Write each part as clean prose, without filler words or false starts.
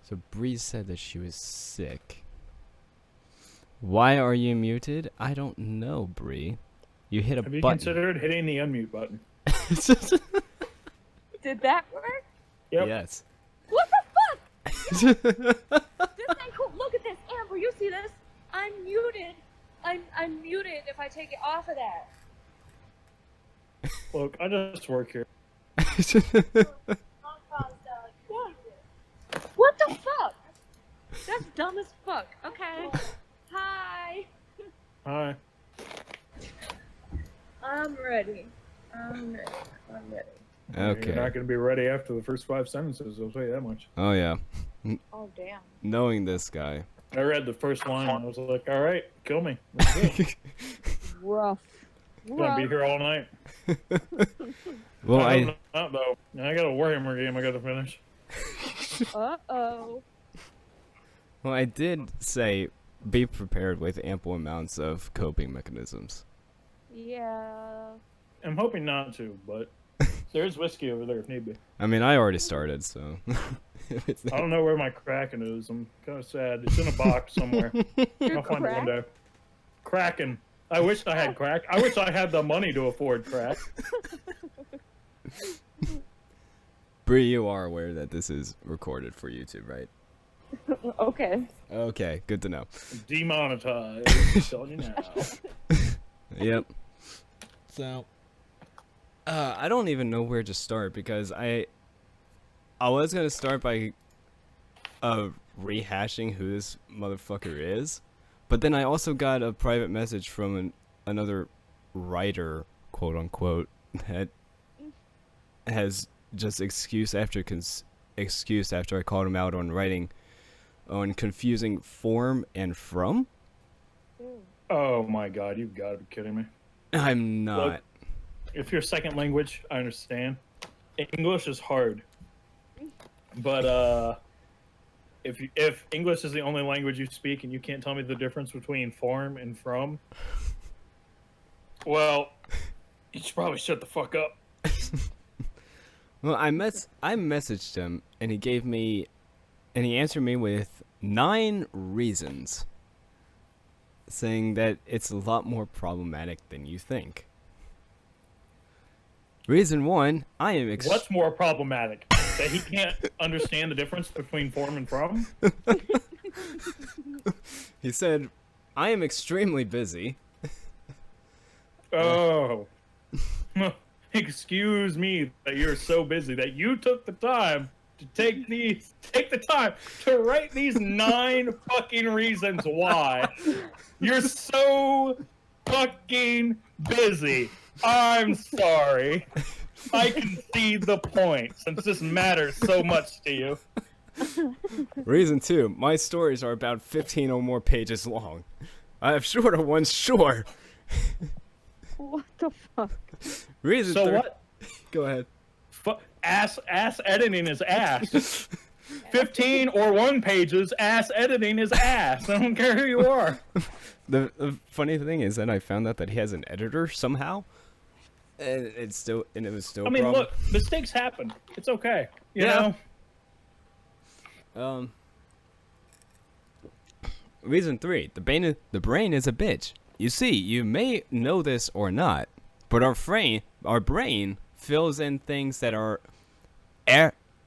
So Bree said that she was sick. Why are you muted? I don't know, Bree. You hit a Have you button. considered hitting the unmute button? Did that work? Yep. Yes. What the fuck? This ain't cool. Look at this, Amber. You see this? I'm muted. I'm muted if I take it off of that. Look, I just work here. What the fuck? That's dumb as fuck. Okay. Hi. Hi. I'm ready. Okay. You're not going to be ready after the first 5 sentences, I'll tell you that much. Oh, yeah. Oh, damn. Knowing this guy. I read the first line and I was like, alright, kill me. Let's go. Rough. I'm going to be here all night. Well, I hope not, though. I got a Warhammer game I got to finish. Uh-oh. Well, I did say be prepared with ample amounts of coping mechanisms. Yeah. I'm hoping not to, but there's whiskey over there if need be. I mean, I already started, so... I don't know where my Kraken is. I'm kind of sad. It's in a box somewhere. I'll find it one day. Kraken. I wish I had crack. I wish I had the money to afford crack. Bree, you are aware that this is recorded for YouTube, right? Okay. Okay, good to know. Demonetized. Telling you now. Yep. So, I don't even know where to start because I was gonna start by rehashing who this motherfucker is, but then I also got a private message from another writer, quote unquote, that has just excuse after excuse after I called him out on writing on confusing form and from. Oh my god, you've got to be kidding me. I'm not. Look, if your second language, I understand. English is hard. But if English is the only language you speak and you can't tell me the difference between form and from, well, you should probably shut the fuck up. Well, I messaged him and he answered me with 9 reasons, saying that it's a lot more problematic than you think. Reason 1, I am What's more problematic? That he can't understand the difference between form and from? He said, I am extremely busy. Oh. Excuse me that you're so busy that you took the time to take the time to write these 9 fucking reasons why you're so fucking busy. I'm sorry. I can see the point since this matters so much to you. Reason 2, my stories are about 15 or more pages long. I have shorter ones, sure. What the fuck? Reason So 3, what? Go ahead. Ass editing is ass. 15 or 1 pages, ass editing is ass. I don't care who you are. The funny thing is that I found out that he has an editor somehow, and it was still I mean, a problem. look, mistakes happen. It's okay. You Yeah. know? Reason 3, the brain is a bitch. You see, you may know this or not, but our brain fills in things that are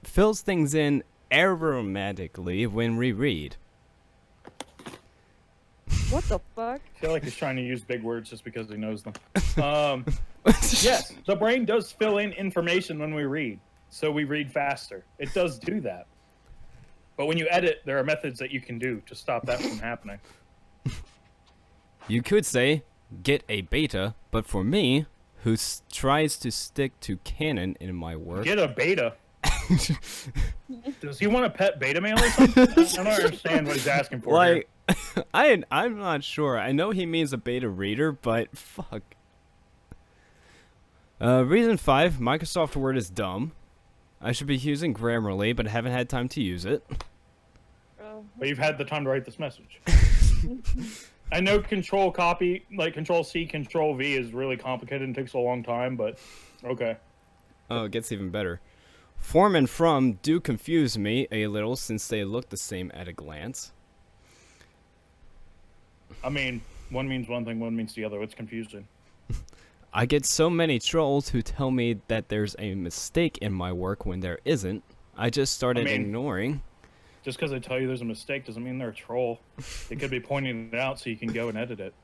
fills things in aromatically when we read. What the fuck? I feel like he's trying to use big words just because he knows them. Yes, the brain does fill in information when we read, so we read faster. It does do that. But when you edit, there are methods that you can do to stop that from happening. You could say, get a beta, but for me, who tries to stick to canon in my work... Get a beta. Does he want a pet beta male or something? I don't understand what he's asking for here. I'm not sure. I know he means a beta reader, but fuck. Reason 5, Microsoft Word is dumb. I should be using Grammarly, but haven't had time to use it. But you've had the time to write this message. I know Control Copy, like Control C, Control V is really complicated and takes a long time, but okay. Oh, it gets even better. Form and from do confuse me a little since they look the same at a glance. I mean, one means one thing, one means the other. It's confusing. I get so many trolls who tell me that there's a mistake in my work when there isn't. I just started ignoring. Just because they tell you there's a mistake doesn't mean they're a troll. They could be pointing it out so you can go and edit it.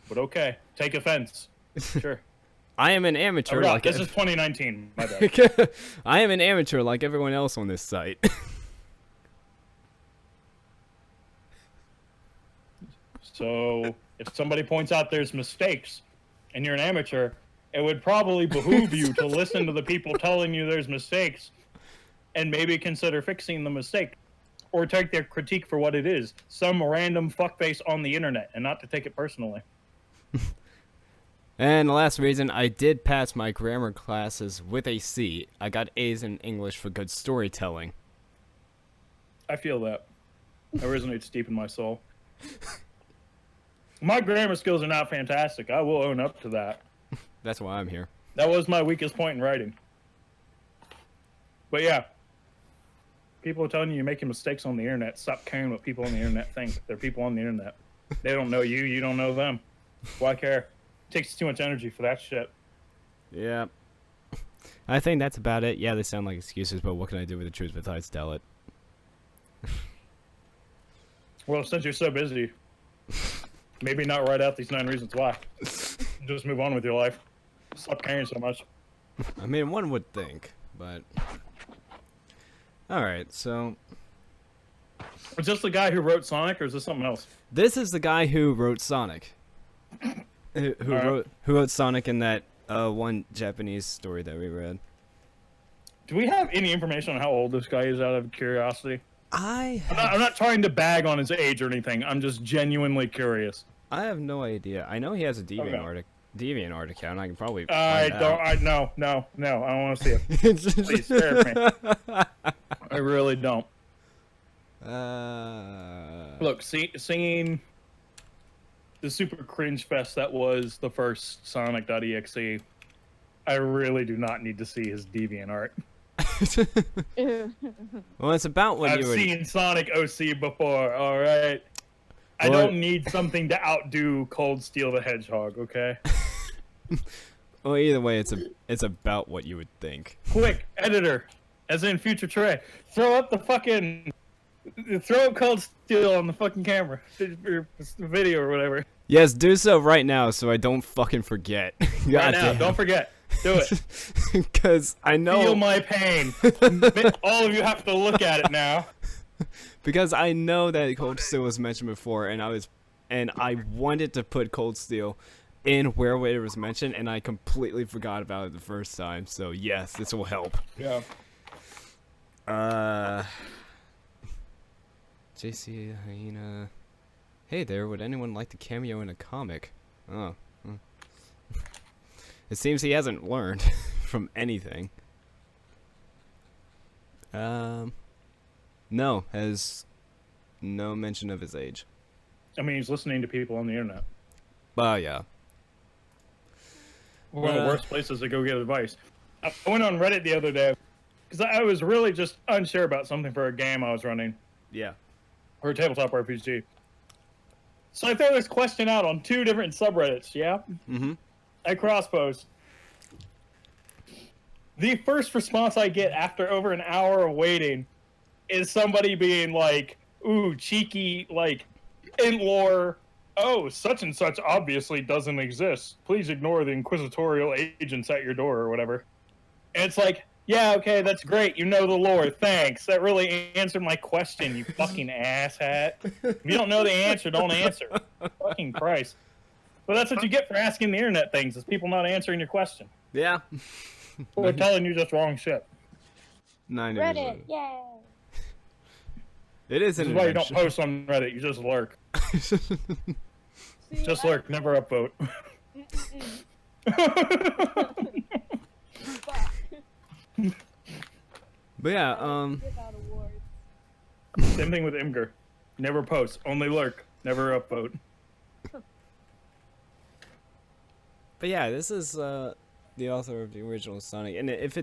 But okay, take offense. Sure. I am an amateur. This is 2019. My bad. I am an amateur like everyone else on this site. So if somebody points out there's mistakes and you're an amateur, it would probably behoove you to listen to the people telling you there's mistakes and maybe consider fixing the mistake or take their critique for what it is, some random fuckface on the internet, and not to take it personally. And the last reason, I did pass my grammar classes with a C. I got A's in English for good storytelling. I feel that. That resonates deep in my soul. My grammar skills are not fantastic. I will own up to that. That's why I'm here. That was my weakest point in writing. But yeah, people are telling you you're making mistakes on the internet. Stop caring what people on the internet think. They're people on the internet. They don't know you. You don't know them. Why care? It takes too much energy for that shit. Yeah. I think that's about it. Yeah, they sound like excuses, but what can I do with the truth besides tell it? Well, since you're so busy, maybe not write out these 9 reasons why. Just move on with your life. Stop caring so much. I mean, one would think, but... Alright, so... Is this the guy who wrote Sonic, or is this something else? This is the guy who wrote Sonic. Who wrote Sonic in that one Japanese story that we read. Do we have any information on how old this guy is, out of curiosity? I'm I'm not trying to bag on his age or anything. I'm just genuinely curious. I have no idea. I know he has a DeviantArt account. I can probably. No. I don't want to see it. Please spare me. I really don't. Look, singing the super cringe fest that was the first Sonic.exe. I really do not need to see his DeviantArt. Well, it's about what I've seen Sonic OC before. All right. I don't need something to outdo Cold Steel the Hedgehog. Okay. Well, either way, it's about what you would think. Quick, editor, as in future Trey, throw up Cold Steel on the fucking camera, the video or whatever. Yes, do so right now, so I don't fucking forget. Right now, don't forget. Do it. Because I know. Feel my pain. All of you have to look at it now. Because I know that Cold Steel was mentioned before, and I wanted to put Cold Steel in where it was mentioned, and I completely forgot about it the first time. So yes, this will help. Yeah. JC Hyena. Hey there, would anyone like to cameo in a comic? Oh. It seems he hasn't learned from anything. No, has no mention of his age. I mean, he's listening to people on the internet. Yeah. One of the worst places to go get advice. I went on Reddit the other day because I was really just unsure about something for a game I was running. Yeah. Or a tabletop RPG. So I threw this question out on 2 different subreddits, yeah? Mm-hmm. I cross-post. The first response I get after over an hour of waiting is somebody being like, ooh, cheeky, like, in lore, oh, such and such obviously doesn't exist. Please ignore the inquisitorial agents at your door or whatever. And it's like, yeah, okay, that's great. You know the lore. Thanks. That really answered my question, you fucking asshat. If you don't know the answer, don't answer. Fucking Christ. But that's what you get for asking the internet things, is people not answering your question. Yeah. They're telling you just wrong shit. Reddit, yay! It is This an is why you don't invention. post on Reddit, you just lurk. See, Just lurk, never upvote. Fuck. But yeah, Give out awards. Same thing with Imgur. Never post, only lurk, never upvote. But yeah, this is the author of the original Sonic, and if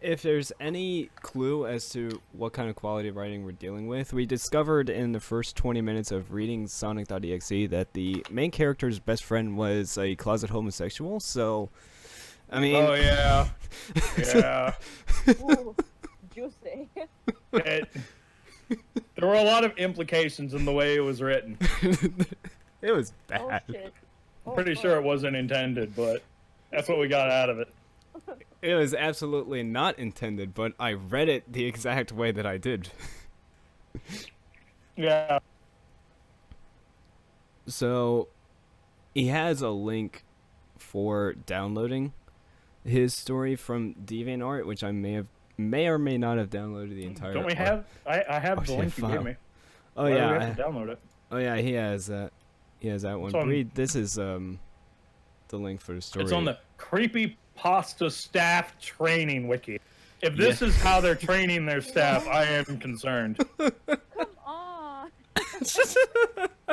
if there's any clue as to what kind of quality of writing we're dealing with, we discovered in the first 20 minutes of reading Sonic.exe that the main character's best friend was a closet homosexual, so, I mean... Oh, yeah. Yeah. Ooh, juicy. There were a lot of implications in the way it was written. It was Oh bad. shit. I'm pretty sure it wasn't intended, but that's what we got out of it. It was absolutely not intended, but I read it the exact way that I did. Yeah. So, he has a link for downloading his story from DeviantArt, which I may or may not have downloaded the entire. Don't we have? I have the shit, link you file. gave me. Oh Why do we yeah. have to download it. Oh yeah, he has that. He has that one. It's on- Bree, this is the link for the story. It's on the Creepy Pasta staff training wiki. If this is how they're training their staff, I am concerned. Come on.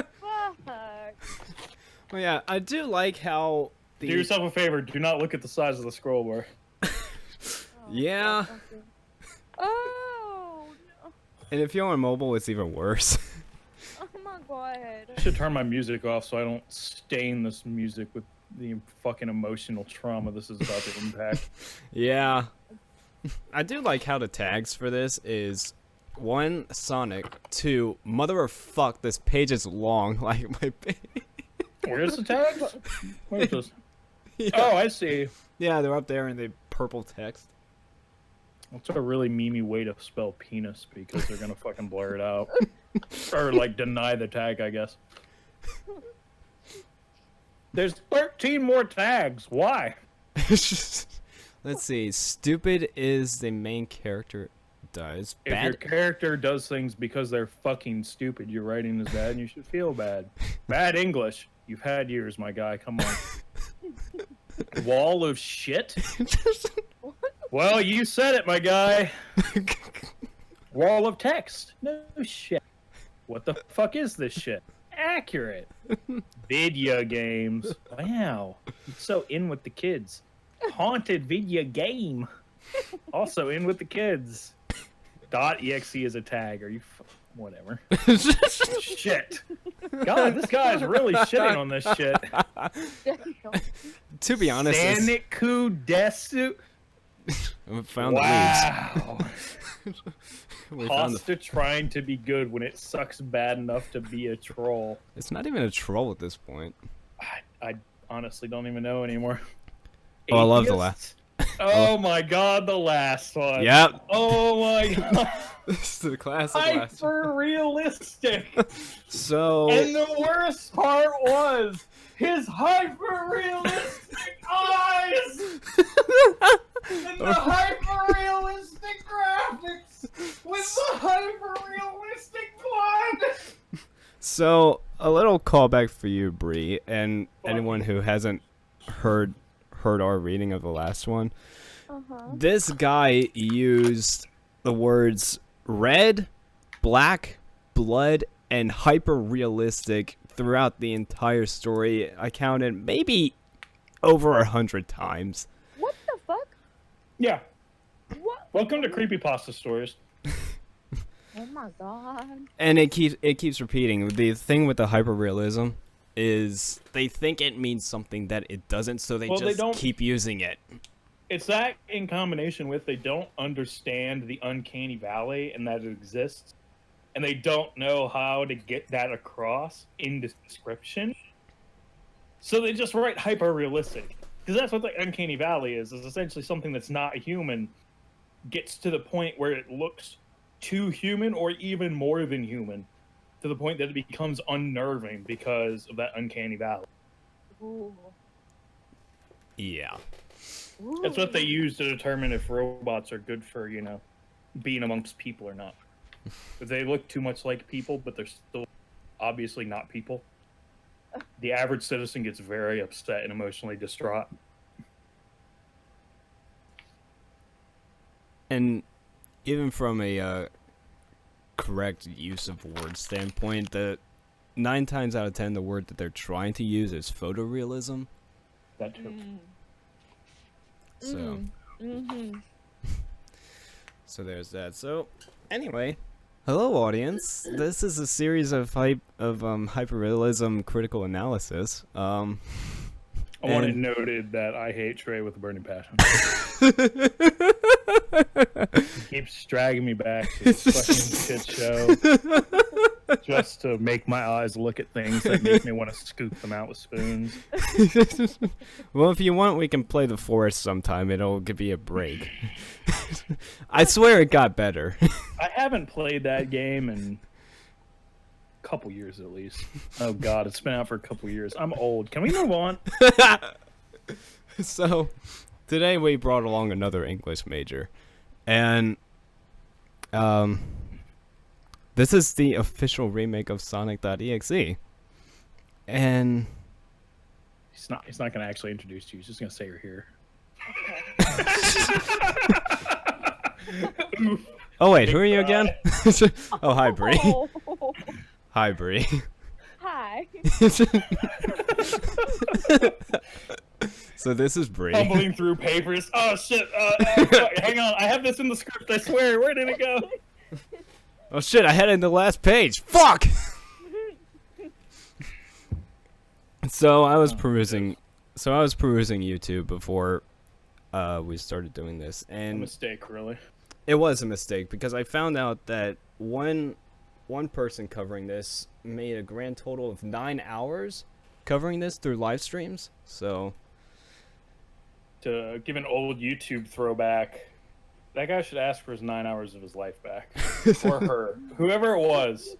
Fuck. Well, yeah, I do like how Do yourself a favor. Do not look at the size of the scroll bar. Oh, Yeah. fuck, okay. Oh no. And if you're on mobile, it's even worse. Oh my god. I should turn my music off so I don't stain this music with the fucking emotional trauma this is about to impact. Yeah. I do like how the tags for this is 1, Sonic, 2, mother of fuck, this page is long, like my baby. Where's the tags? Where's this? Yeah. Oh, I see. Yeah, they're up there in the purple text. That's a really memey way to spell penis because they're gonna fucking blur it out. Or, like, deny the tag, I guess. There's 13 more tags. Why? Let's see. Stupid is the main character does. If your Bad. character does things because they're fucking stupid, your writing is bad and you should feel bad. Bad English. You've had years, my guy. Come on. Wall of shit? Well, you said it, my guy. Wall of text. No shit. What the fuck is this shit? Accurate. Video games. Wow. You're so in with the kids. Haunted video game. Also in with the kids. .exe is a tag. Are you whatever. Shit. God, this guy's really shitting on this shit. To be honest, Saniku we found the leads. Wow. We found the, Pasta trying to be good when it sucks bad enough to be a troll. it's not even a troll at this point. I honestly don't even know anymore. Oh, I love the Atheist? Oh my god, the last one. Yep. Oh my god. This is the classic last one. Hyper realistic. So And the worst part was his hyper realistic eyes and the hyper realistic graphics with the hyper realistic blood. So, a little callback for you, Bree, and anyone who hasn't heard our reading of the last one. This guy used the words red, black, blood, and hyper realistic throughout the entire story. I counted maybe over 100 times. What the fuck? Yeah. What? Welcome to Creepypasta Stories. Oh my god. And it keeps repeating. The thing with the hyper realism is they think it means something that it doesn't, so they just don't- keep using it. It's that in combination with they don't understand the uncanny valley and that it exists, and they don't know how to get that across in description. So they just write hyper realistic because that's what the uncanny valley is essentially something that's not human gets to the point where it looks too human or even more than human, to the point that it becomes unnerving because of that uncanny valley. Ooh. Yeah. Ooh. That's what they use to determine if robots are good for, being amongst people or not. If they look too much like people, but they're still obviously not people, the average citizen gets very upset and emotionally distraught. And even from a correct use of words standpoint, the 9 times out of 10, the word that they're trying to use is photorealism. That too. So, Mm-hmm. So there's that. So anyway, hello audience. This is a series of hyperrealism critical analysis. I want it noted that I hate Trey with a burning passion. He keeps dragging me back to this fucking shit show just to make my eyes look at things that make me want to scoop them out with spoons. Well, if you want, we can play the forest sometime. It'll give you a break. I swear it got better. I haven't played that game in a couple years at least. Oh god, it's been out for a couple years. I'm old. Can we move on? So, today we brought along another English major. And, this is the official remake of Sonic.exe. And... He's not going to actually introduce you. He's just going to say you're here. Oh wait, who are you again? Oh, hi, Bree. Oh. Hi, Bree. Hi. So this is Bree. Fumbling through papers. Oh shit! Hang on, I have this in the script. I swear. Where did it go? Oh shit! I had it in the last page. Fuck. So I was perusing YouTube before we started doing this, A and mistake, really. it was a mistake because I found out that one person covering this made a grand total of 9 hours covering this through live streams. So To give an old YouTube throwback, that guy should ask for his 9 hours of his life back, or her, whoever it was.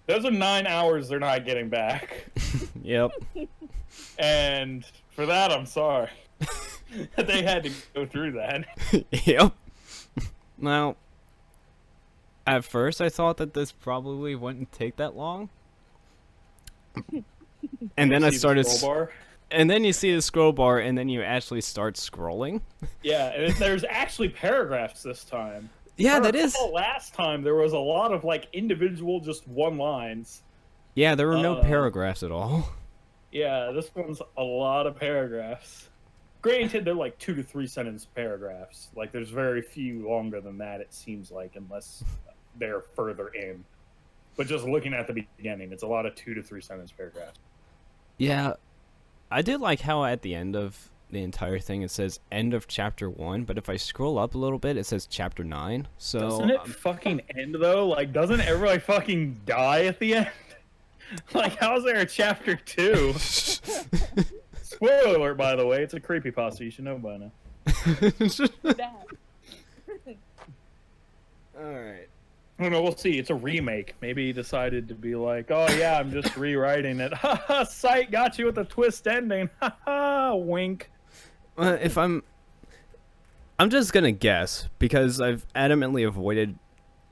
Those are 9 hours they're not getting back, yep. and for that I'm sorry. They had to go through that. Yep. Now, at first I thought that this probably wouldn't take that long. And then I See the started scroll bar? and then you see the scroll bar and then you actually start scrolling. Yeah, and there's actually paragraphs this time. Yeah, I that is. recall last time there was a lot of like individual just one lines. Yeah, there were no paragraphs at all. Yeah, this one's a lot of paragraphs. Granted, they're like 2 to 3 sentence paragraphs. Like, there's very few longer than that, it seems like, unless they're further in. But just looking at the beginning, it's a lot of 2 to 3 sentence paragraphs. Yeah, I did like how at the end of the entire thing it says end of chapter 1, but if I scroll up a little bit, it says chapter 9. So Doesn't it fucking end, though? Like, doesn't everybody fucking die at the end? Like, how's there a chapter 2? Spoiler alert, by the way, it's a creepypasta, you should know by now. Alright. I don't know, we'll see. It's a remake. Maybe he decided to be like, oh yeah, I'm just rewriting it. Ha ha, Sight got you with a twist ending. Ha ha, wink. If I'm just gonna guess, because I've adamantly avoided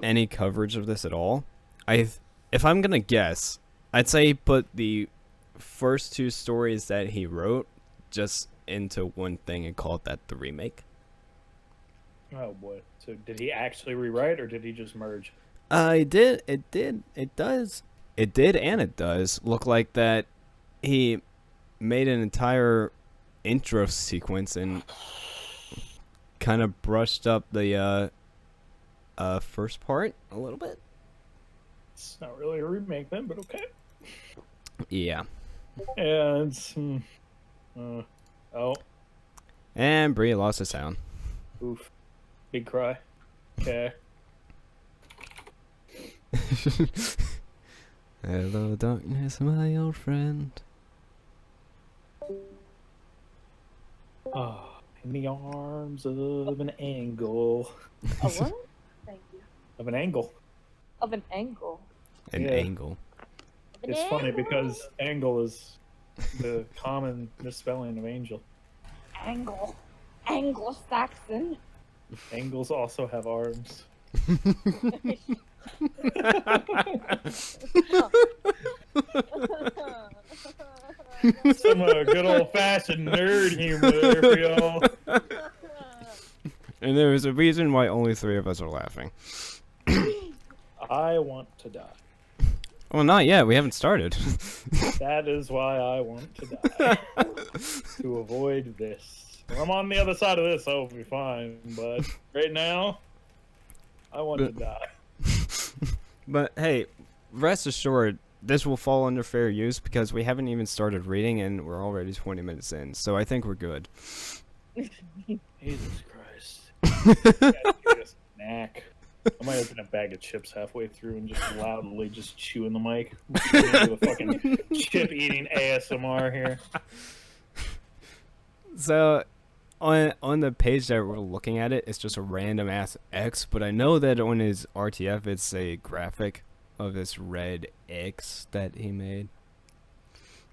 any coverage of this at all. If I'm gonna guess, I'd say he put the first 2 stories that he wrote just into one thing and called that the remake. Oh boy. So did he actually rewrite or did he just merge? It did and it does look like that he made an entire intro sequence and kind of brushed up the first part a little bit. It's not really a remake then, but okay. Yeah. Yeah, it's... oh, And Bree lost the sound. oof. Big cry. Okay. Hello, darkness, my old friend. Oh, in the arms of an angle. A what? Thank you. Of an angle. Of an angle. An Yeah. angle. It's funny because angle is the common misspelling of angel. Angle. Anglo-Saxon. Angles also have arms. Some good old-fashioned nerd humor there for y'all. And there is a reason why only 3 of us are laughing. I want to die. Well, not yet. We haven't started. That is why I want to die. To avoid this. When I'm on the other side of this, I'll be fine. But right now, I want to die. But hey, rest assured, this will fall under fair use because we haven't even started reading and we're already 20 minutes in. So I think we're good. Jesus Christ. Gotta get a snack. I might open a bag of chips halfway through and just loudly just chew in the mic. Do a fucking chip eating ASMR here. So on the page that we're looking at it's just a random ass X, but I know that on his RTF it's a graphic of this red X that he made.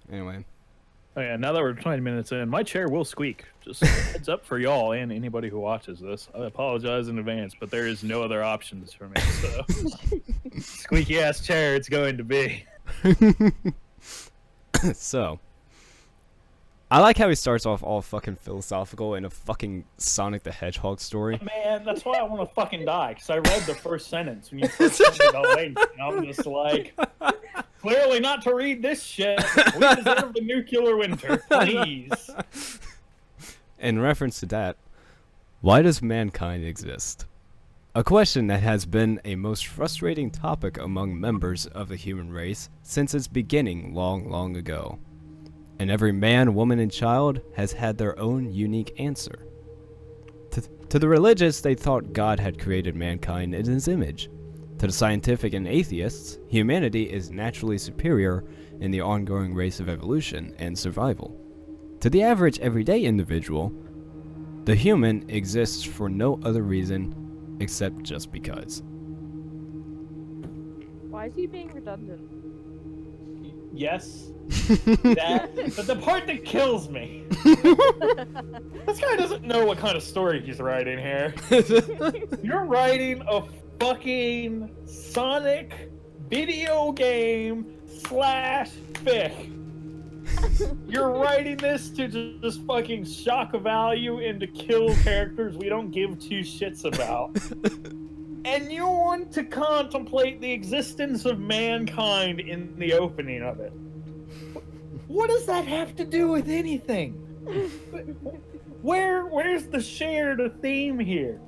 Anyway. Oh yeah, now that we're 20 minutes in, my chair will squeak. Just heads up for y'all and anybody who watches this. I apologize in advance, but there is no other options for me. So squeaky ass chair it's going to be. So I like how he starts off all fucking philosophical in a fucking Sonic the Hedgehog story. Man, that's why I want to fucking die, because I read the first sentence when you first sent me the link, and I'm just like, clearly not to read this shit. We deserve the nuclear winter, please. In reference to that, why does mankind exist? A question that has been a most frustrating topic among members of the human race since its beginning long, long ago. And every man, woman, and child has had their own unique answer. To the religious, they thought God had created mankind in his image. To the scientific and atheists, humanity is naturally superior in the ongoing race of evolution and survival. To the average everyday individual, the human exists for no other reason except just because. Why is he being redundant? Yes. But the part that kills me. This guy doesn't know what kind of story he's writing here. You're writing a fucking Sonic video game / fic. You're writing this to just fucking shock value and to kill characters we don't give two shits about. And you want to contemplate the existence of mankind in the opening of it. What does that have to do with anything? Where's the shared theme here?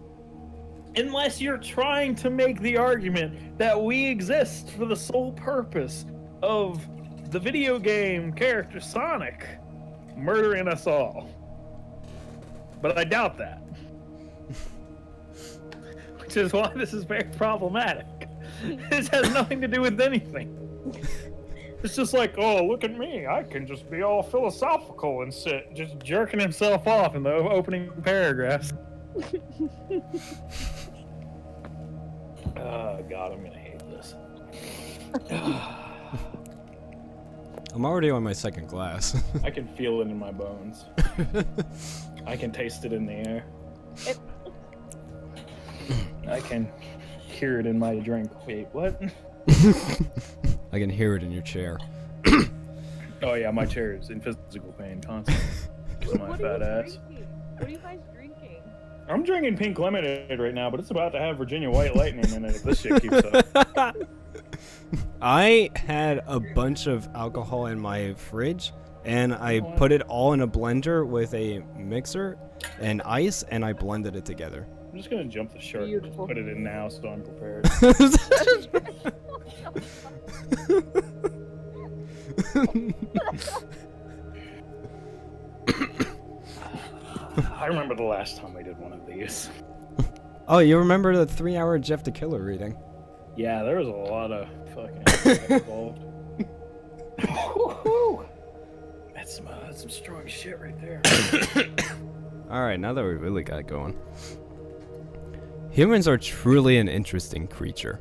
Unless you're trying to make the argument that we exist for the sole purpose of the video game character Sonic murdering us all. But I doubt that. Which is why this is very problematic. This has nothing to do with anything. It's just like, oh, look at me. I can just be all philosophical and sit just jerking himself off in the opening paragraphs. Oh, God, I'm gonna hate this. I'm already on my second glass. I can feel it in my bones. I can taste it in the air. I can hear it in my drink. Wait, what? I can hear it in your chair. Oh yeah, my chair is in physical pain constantly. Because of my fat ass. What are you guys drinking? I'm drinking pink lemonade right now, but it's about to have Virginia White Lightning in it if this shit keeps up. I had a bunch of alcohol in my fridge, and I put it all in a blender with a mixer and ice, and I blended it together. I'm just gonna jump the shark and just put it in now so I'm prepared. I remember the last time we did one of these. Oh, you remember the 3-hour Jeff the Killer reading? Yeah, there was a lot of fucking involved. That's some strong shit right there. Alright, now that we really got it going. Humans are truly an interesting creature.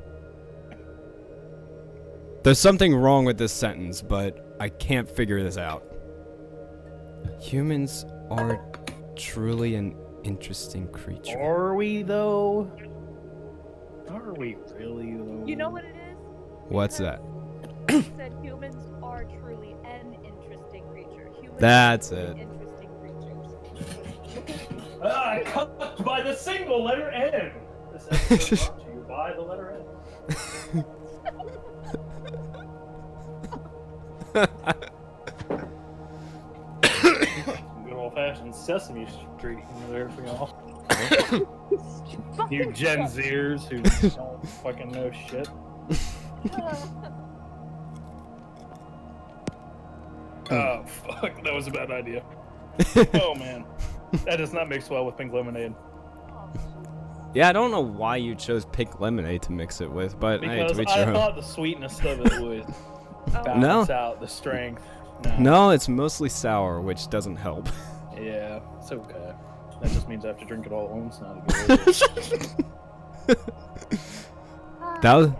There's something wrong with this sentence, but I can't figure this out. Humans are truly an interesting creature. Are we though? Are we really though? You know what it is? What's that? It said humans are truly an interesting creature. Humans That's are it. truly interesting creatures. Cut by the single letter N. This episode brought to you by the letter N. Some good old-fashioned Sesame Street humor there for y'all. You Gen Zers who don't fucking know shit. Oh, fuck. That was a bad idea. Oh, man. That does not mix well with pink lemonade. Yeah, I don't know why you chose pink lemonade to mix it with, but hey, Because to each I your own. thought the sweetness of it would balance out the strength. No, it's mostly sour, which doesn't help. Yeah, it's okay. That just means I have to drink it all at once now to get it.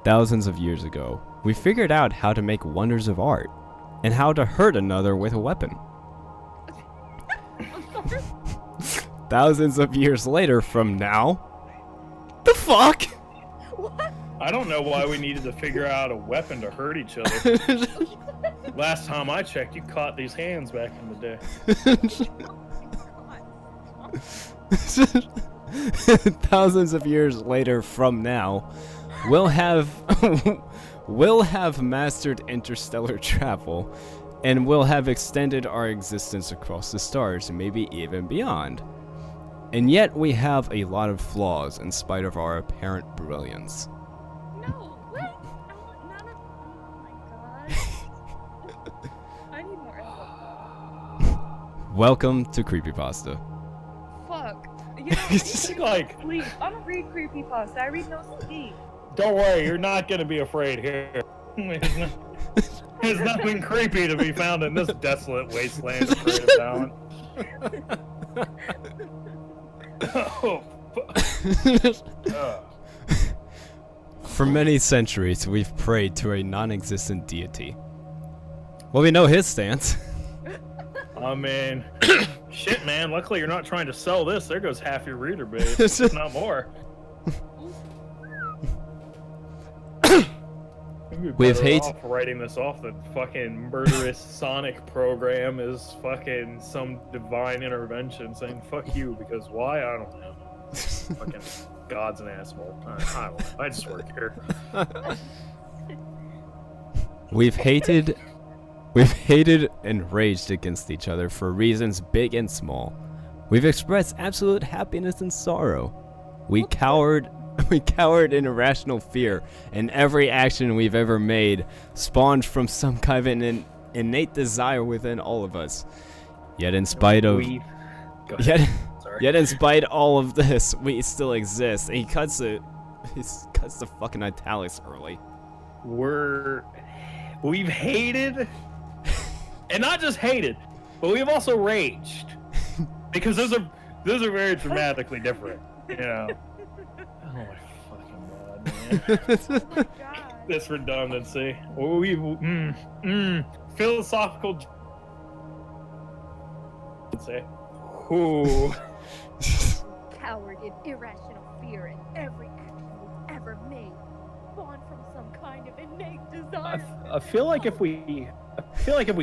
Thousands of years ago, we figured out how to make wonders of art, and how to hurt another with a weapon. Thousands of years later from now... The fuck? What? I don't know why we needed to figure out a weapon to hurt each other. Last time I checked, you caught these hands back in the day. Thousands of years later from now, we'll have mastered interstellar travel, and we'll have extended our existence across the stars and maybe even beyond. And yet we have a lot of flaws in spite of our apparent brilliance. No, what? None of. Oh my god. I need more info. Welcome to Creepypasta. Fuck. You know, It's like, sleep. I don't read creepypasta. I read no sleep. don't worry, you're not gonna be afraid here. There's nothing creepy to be found in this desolate wasteland of creative talent. Oh, fuck. For many centuries, we've prayed to a non-existent deity. Well, we know his stance. I mean, shit, man. Luckily, you're not trying to sell this. There goes half your reader base, if not more. We've writing this off. The fucking murderous Sonic program is fucking some divine intervention saying "fuck you" because why? I don't know. Fucking God's an asshole. I don't know. I just work here. We've hated and raged against each other for reasons big and small. We've expressed absolute happiness and sorrow. We cowered in irrational fear, and every action we've ever made spawned from some kind of an innate desire within all of us. Yet in spite of Yet in spite all of this, we still exist. And he cuts the fucking italics early. We've hated, and not just hated, but we've also raged, because those are very dramatically different. You know. Oh my fucking god, man. Oh my god. This redundancy. Philosophical. Say. Ooh. Coward in irrational fear in every action we've ever made, born from some kind of innate desire. I feel like if we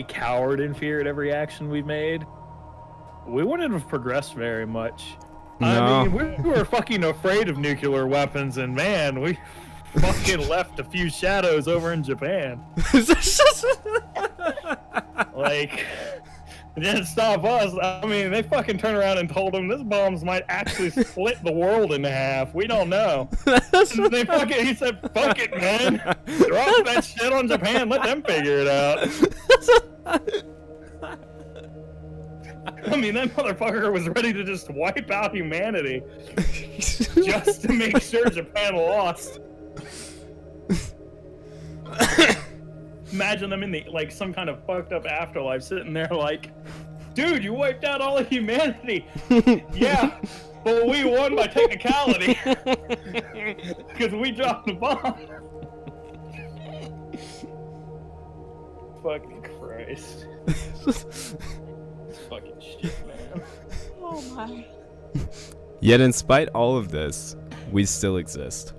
cowered in fear at every action we made, we wouldn't have progressed very much. No. I mean, we were fucking afraid of nuclear weapons, and man, we fucking left a few shadows over in Japan. Like, it didn't stop us. I mean, they fucking turned around and told them this bombs might actually split the world in half. We don't know. And he said, fuck it, man. Drop that shit on Japan. Let them figure it out. I mean, that motherfucker was ready to just wipe out humanity just to make sure Japan lost. Imagine them in the, like, some kind of fucked up afterlife sitting there like, dude, you wiped out all of humanity. Yeah, but we won by technicality. Because we dropped the bomb. Fucking Christ. It's fucking shit, man. Oh my. Yet in spite all of this, we still exist.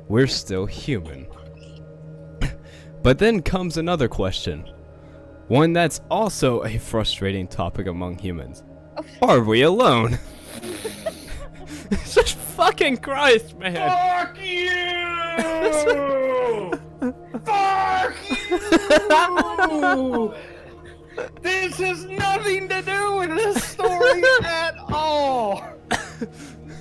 We're still human. But then comes another question. One that's also a frustrating topic among humans. Are we alone? Just fucking Christ, man. Fuck you! Fuck you! This has nothing to do with this story at Oh,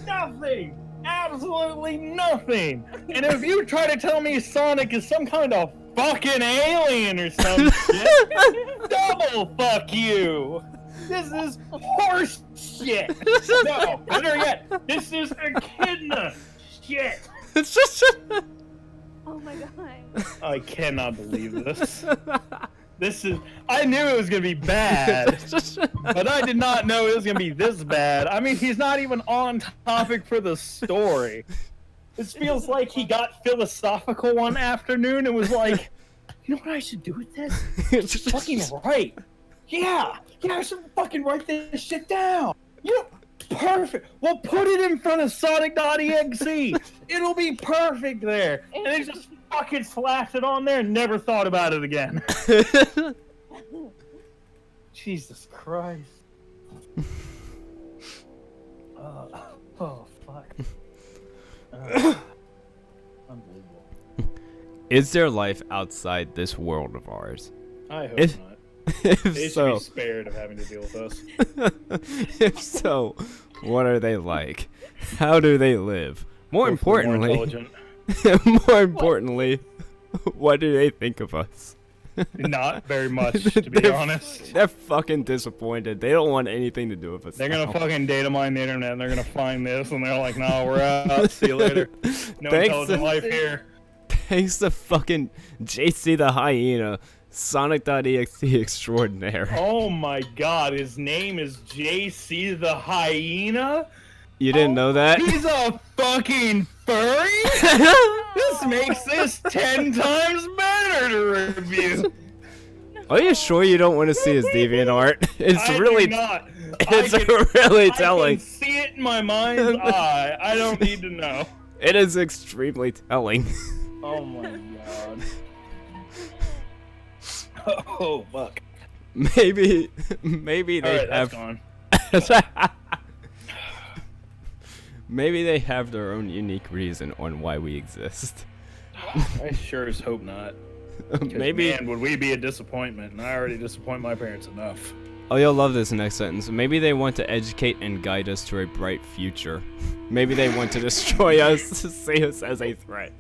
nothing. Absolutely nothing. And if you try to tell me Sonic is some kind of fucking alien or some shit, double fuck you. This is horse shit. No, better yet, this is echidna shit. Oh my god. I cannot believe this. I knew it was gonna be bad, but I did not know it was gonna be this bad. I mean, he's not even on topic for the story. This feels like he got philosophical one afternoon and was like, you know what I should do with this? Fucking write. Yeah, I should fucking write this shit down. Perfect. We'll put it in front of Sonic.exe. It'll be perfect there. And he just fucking slapped it on there and never thought about it again. Jesus Christ. Oh, fuck. Unbelievable. Is there life outside this world of ours? I hope If- not. If They should so, be spared of having to deal with us. if so, what are they like? How do they live? More Hopefully importantly, more more importantly, what do they think of us? not very much, to be They're- honest. They're fucking disappointed. They don't want anything to do with us. They're gonna now. fucking data mine the internet and they're gonna find this and they're like, no, we're out. See you later. No Thanks intelligent to- life here. Thanks to fucking JC the hyena, Sonic.exe extraordinaire. Oh my god, his name is JC the Hyena? You didn't know that? He's a fucking furry? This makes this 10 times better to review. Are you sure you don't want to see his deviant art? It's I really, do not. it's I can, really I telling. can see it in my mind's eye. I don't need to know. It is extremely telling. Oh my god. Oh fuck. Maybe they Alright, that's have. gone. Maybe they have their own unique reason on why we exist. I sure as hope not. 'Cause, Maybe. man, would we be a disappointment? And I already disappoint my parents enough. Oh, you'll love this next sentence. Maybe they want to educate and guide us to a bright future. Maybe they want to destroy us to see us as a threat.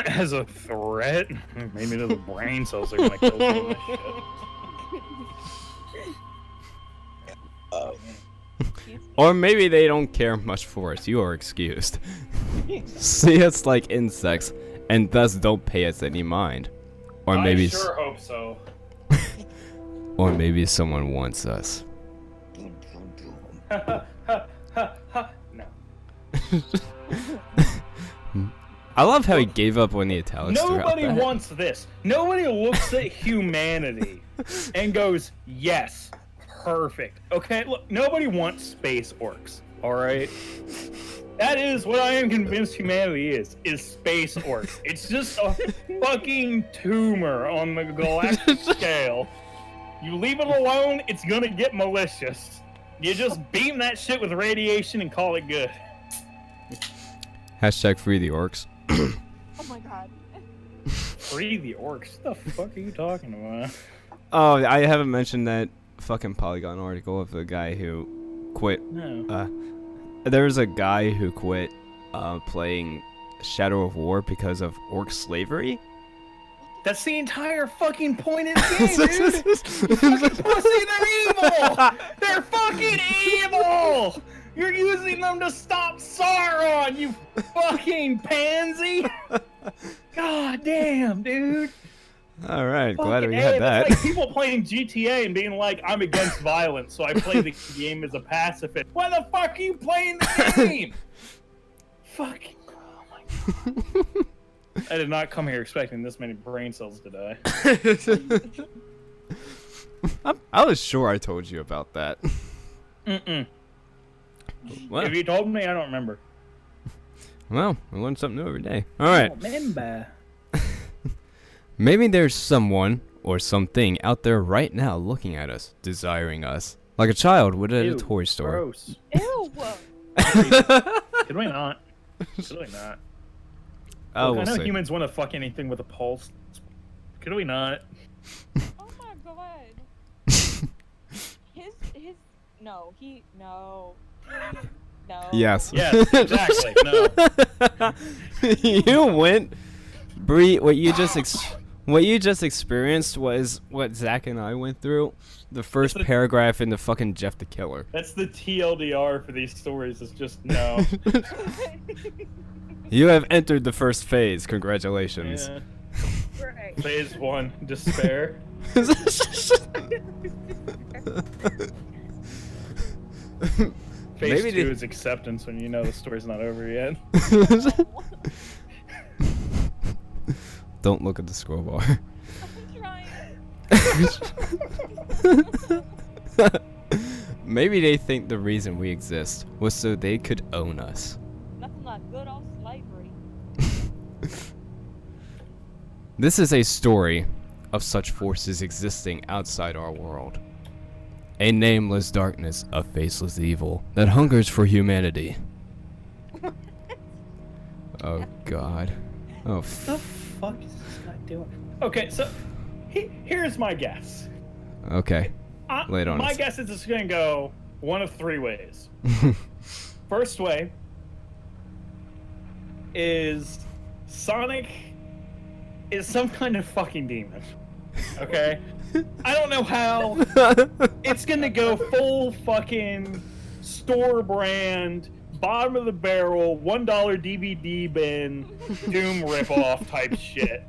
As a threat? Maybe the brain cells are gonna kill me. Or maybe they don't care much for us. You are excused. See us like insects, and thus don't pay us any mind. Or maybe, I sure hope so. or maybe someone wants us. No. I love how he gave up on the italics throughout Nobody that. wants this. Nobody looks at humanity and goes, yes, perfect. Okay, look, nobody wants space orcs, alright? That is what I am convinced humanity is space orcs. It's just a fucking tumor on the galactic scale. You leave it alone, it's gonna get malicious. You just beam that shit with radiation and call it good. Hashtag free the orcs. Oh my god. Free the orcs? What the fuck are you talking about? Oh, I haven't mentioned that fucking Polygon article of the guy who quit. No. There was a guy who quit playing Shadow of War because of orc slavery. That's the entire fucking point of the game, dude! Fucking pussy, they're evil! They're fucking evil! You're using them to stop Sauron, you fucking pansy! God damn, dude! All right, glad Fucking we A, had that's that. like people playing GTA and being like, I'm against violence, so I play the game as a pacifist. Why the fuck are you playing the game? Fucking... Oh my god. I did not come here expecting this many brain cells to die. I was sure I told you about that. Mm-mm. Well, If you told me, I don't remember. well, I learn something new every day. All right. Remember. Maybe there's someone or something out there right now looking at us, desiring us, like a child would at a Ew, toy store. Gross. Ew. Could we not? Could we not? Oh, Look, I we'll know see. humans want to fuck anything with a pulse. Could we not? Oh my god. His No, no. No. Yes. Yes, exactly. No. You went, Bree. What you just experienced was what Zach and I went through. The first paragraph in the fucking Jeff the Killer. That's the TLDR for these stories. It's just no. You have entered the first phase. Congratulations. Yeah. Right. Phase 1, despair. Phase 2 is acceptance when you know the story's not over yet. Don't look at the scroll bar. I'm trying. Maybe they think the reason we exist was so they could own us. Nothing like good old slavery. This is a story of such forces existing outside our world. A nameless darkness, a faceless evil that hungers for humanity. Oh god. Oh What the fuck is this guy doing? Okay, so here's my guess. Okay. Lay it on My us. guess is it's gonna go one of 3 ways. First way is Sonic is some kind of fucking demon. Okay? I don't know how. It's gonna go full fucking store brand, bottom of the barrel, $1 DVD bin, Doom ripoff type shit.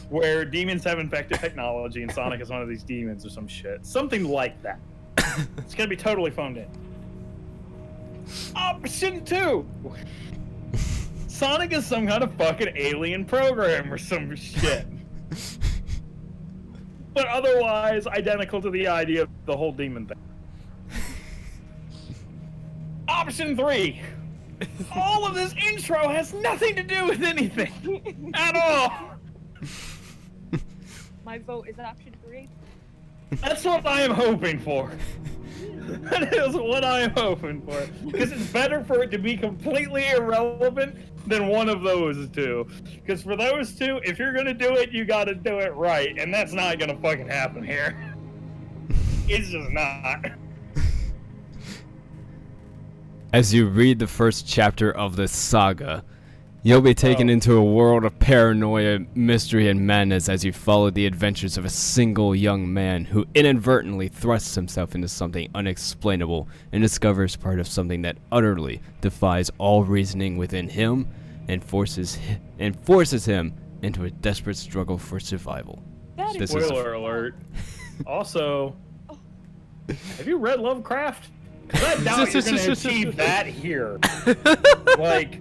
Where demons have infected technology and Sonic is one of these demons or some shit. Something like that. It's gonna be totally phoned in. Option 2. Sonic is some kind of fucking alien program or some shit. But otherwise identical to the idea of the whole demon thing. Option 3. All of this intro has nothing to do with anything. At all. My vote is option 3. That's what I am hoping for. That is what I am hoping for. Because it's better for it to be completely irrelevant than one of those two. Because for those two, if you're gonna do it, you gotta do it right. And that's not gonna fucking happen here. It's just not. As you read the first chapter of this saga, you'll be taken into a world of paranoia, mystery, and madness as you follow the adventures of a single young man who inadvertently thrusts himself into something unexplainable and discovers part of something that utterly defies all reasoning within him and forces him into a desperate struggle for survival. That This is is- Spoiler alert. Also, have you read Lovecraft? Because I doubt you're gonna achieve that here. Like,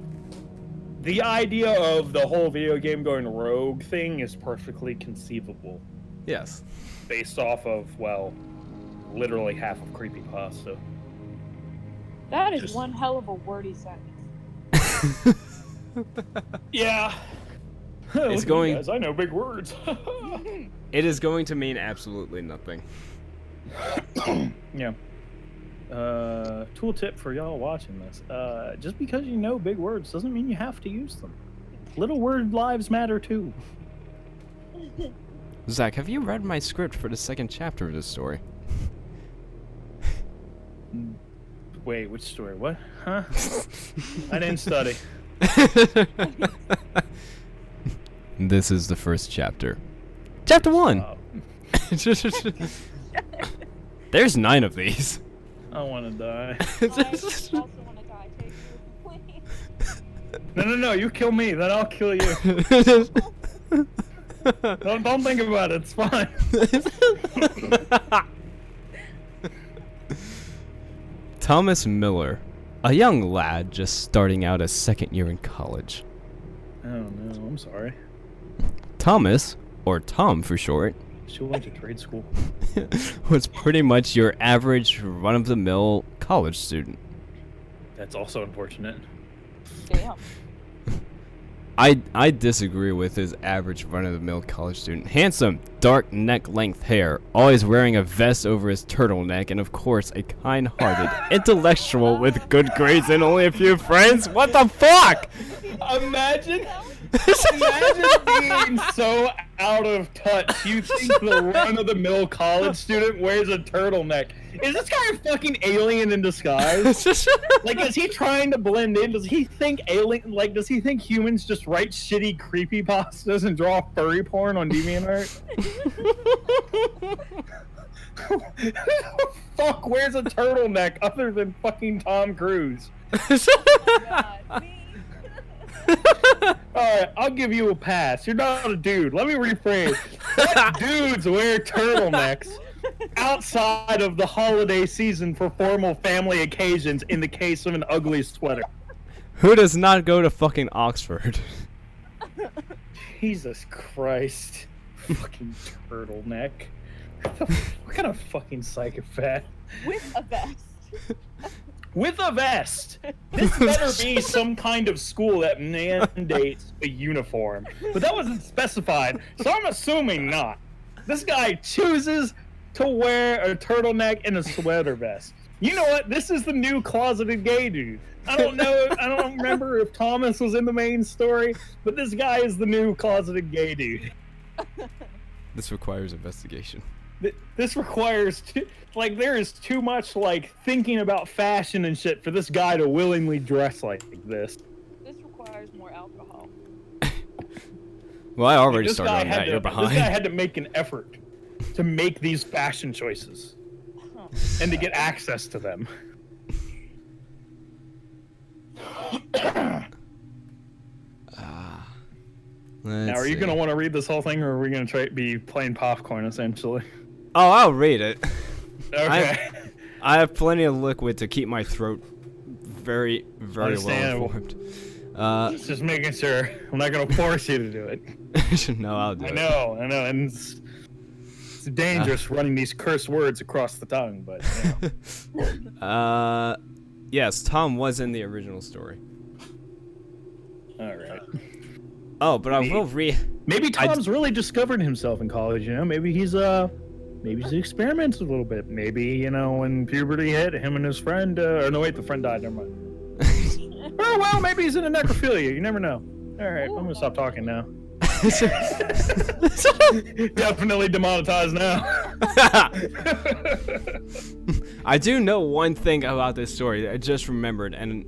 the idea of the whole video game going rogue thing is perfectly conceivable. Yes. Based off of, well, literally half of creepypasta. That is Just- one hell of a wordy sentence. Yeah. It's Look at you going- guys, I know big words. It is going to mean absolutely nothing. Yeah. Tool tip for y'all watching this. Just because you know big words doesn't mean you have to use them. Little word lives matter too. Zach, have you read my script for the second chapter of this story? Wait, which story? What? Huh? I didn't study. This is the first chapter. Chapter 1! There's 9 of these. I want to die. I also want to die. Take me, please. No, you kill me, then I'll kill you. Don't think about it, it's fine. Thomas Miller, a young lad just starting out his second year in college. Oh no, I'm sorry. Thomas, or Tom for short, She went to trade school. was pretty much your average run-of-the-mill college student. That's also unfortunate. Damn. I disagree with his average run-of-the-mill college student. Handsome, dark neck-length hair, always wearing a vest over his turtleneck, and of course a kind-hearted intellectual with good grades and only a few friends. What the fuck? Imagine being so out of touch. You think the run-of-the-mill college student wears a turtleneck. Is this guy a fucking alien in disguise? Like, is he trying to blend in? Does he think does he think humans just write shitty creepypastas and draw furry porn on DeviantArt? Fuck, where's a turtleneck other than fucking Tom Cruise? God, me. Alright, I'll give you a pass. You're not a dude. Let me rephrase. What dudes wear turtlenecks outside of the holiday season for formal family occasions in the case of an ugly sweater? Who does not go to fucking Oxford? Jesus Christ. Fucking turtleneck. What kind of fucking psychopath? With a vest. With a vest! This better be some kind of school that mandates a uniform. But that wasn't specified, so I'm assuming not. This guy chooses to wear a turtleneck and a sweater vest. You know what? This is the new closeted gay dude. I don't remember if Thomas was in the main story, but this guy is the new closeted gay dude. This requires investigation. This requires there is too much like thinking about fashion and shit for this guy to willingly dress like this. This requires more alcohol. Well, I already This started guy on that. You're This behind. guy had to make an effort to make these fashion choices and to get access to them. Now, are you gonna want to read this whole thing, or are we gonna be playing popcorn essentially? Oh, I'll read it. Okay. I have plenty of liquid to keep my throat very, very well Understandable. informed. Just making sure. I'm not gonna force you to do it. No, I'll do it. I know, and it's dangerous running these curse words across the tongue, but you know. Yes, Tom was in the original story. All right. Oh, but I will read. Maybe Tom's really discovered himself in college. You know, maybe he's experimented a little bit. Maybe, you know, when puberty hit, him and his friend. Or no, wait, the friend died. Never mind. Oh well, maybe he's into necrophilia. You never know. All right, I'm gonna stop talking now. Definitely demonetized now. I do know one thing about this story that I just remembered, and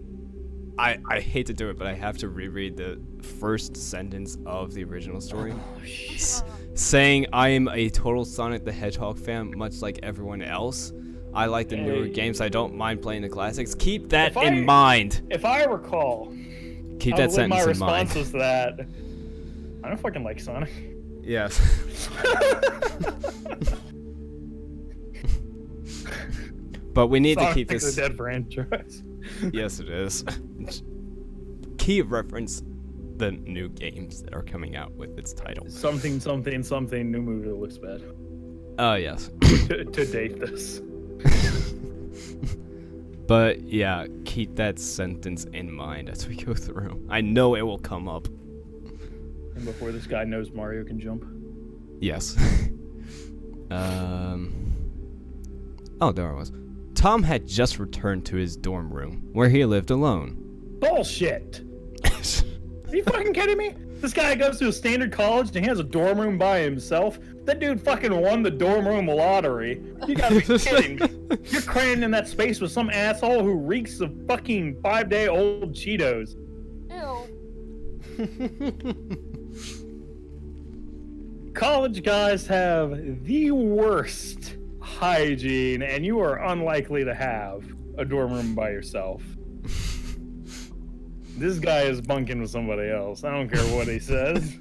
I hate to do it, but I have to reread the first sentence of the original story. Saying, I am a total Sonic the Hedgehog fan, much like everyone else. I like the newer games. I don't mind playing the classics. Keep that in mind. If I recall, Keep that sentence my in mind. response was that I don't fucking like Sonic. Yes. But we need to keep Sonic's this. a dead franchise. Yes, it is. Key reference the new games that are coming out with its title. Something, new movie that looks bad. Oh, yes. to date this. But yeah, keep that sentence in mind as we go through. I know it will come up. And before this guy knows Mario can jump. Yes. Oh, there I was. Tom had just returned to his dorm room, where he lived alone. Bullshit! Are you fucking kidding me? This guy goes to a standard college and he has a dorm room by himself. That dude fucking won the dorm room lottery. You gotta be kidding me. You're crammed in that space with some asshole who reeks of fucking 5-day-old Cheetos. Ew. College guys have the worst hygiene, and you are unlikely to have a dorm room by yourself. This guy is bunking with somebody else. I don't care what he says.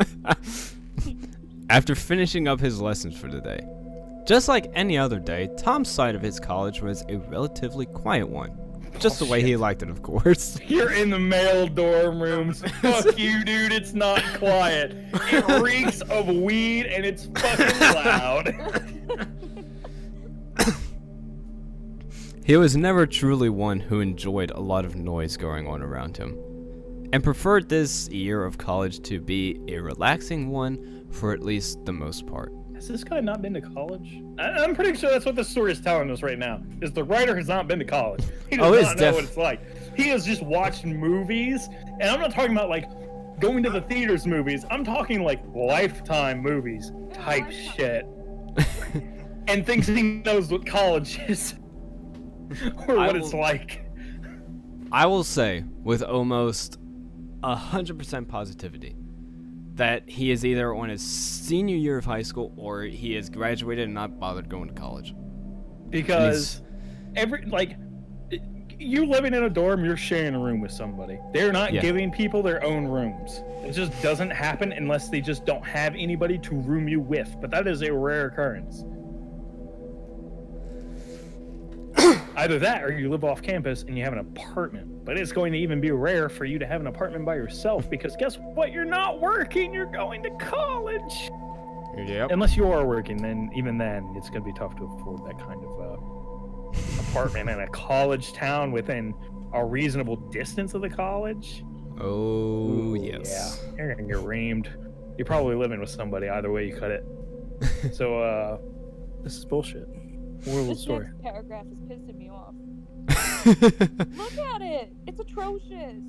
After finishing up his lessons for the day, just like any other day, Tom's side of his college was a relatively quiet one. Just the way he liked it, of course. You're in the male dorm rooms. Fuck you, dude. It's not quiet. It reeks of weed and it's fucking loud. He was never truly one who enjoyed a lot of noise going on around him, and preferred this year of college to be a relaxing one for at least the most part. Has this guy not been to college? I'm pretty sure that's what this story is telling us right now, is the writer has not been to college. He does not know what it's like. He has just watched movies, and I'm not talking about, like, going to the theaters movies. I'm talking, like, Lifetime movies type shit. And thinks he knows what college is. or I what it's will- like. I will say with almost 100% positivity that he is either on his senior year of high school or he has graduated and not bothered going to college. Because you living in a dorm, you're sharing a room with somebody. They're not Yeah. giving people their own rooms. It just doesn't happen unless they just don't have anybody to room you with. But that is a rare occurrence. Either that or you live off campus and you have an apartment. But it's going to even be rare for you to have an apartment by yourself because guess what? You're not working. You're going to college. Yep. Unless you are working, then even then it's going to be tough to afford that kind of apartment in a college town within a reasonable distance of the college. Oh, Ooh, yes. Yeah, you're gonna get reamed. You're probably living with somebody either way you cut it. So, this is bullshit. Moral of the This story. next paragraph is pissing me off. Look at it. It's atrocious.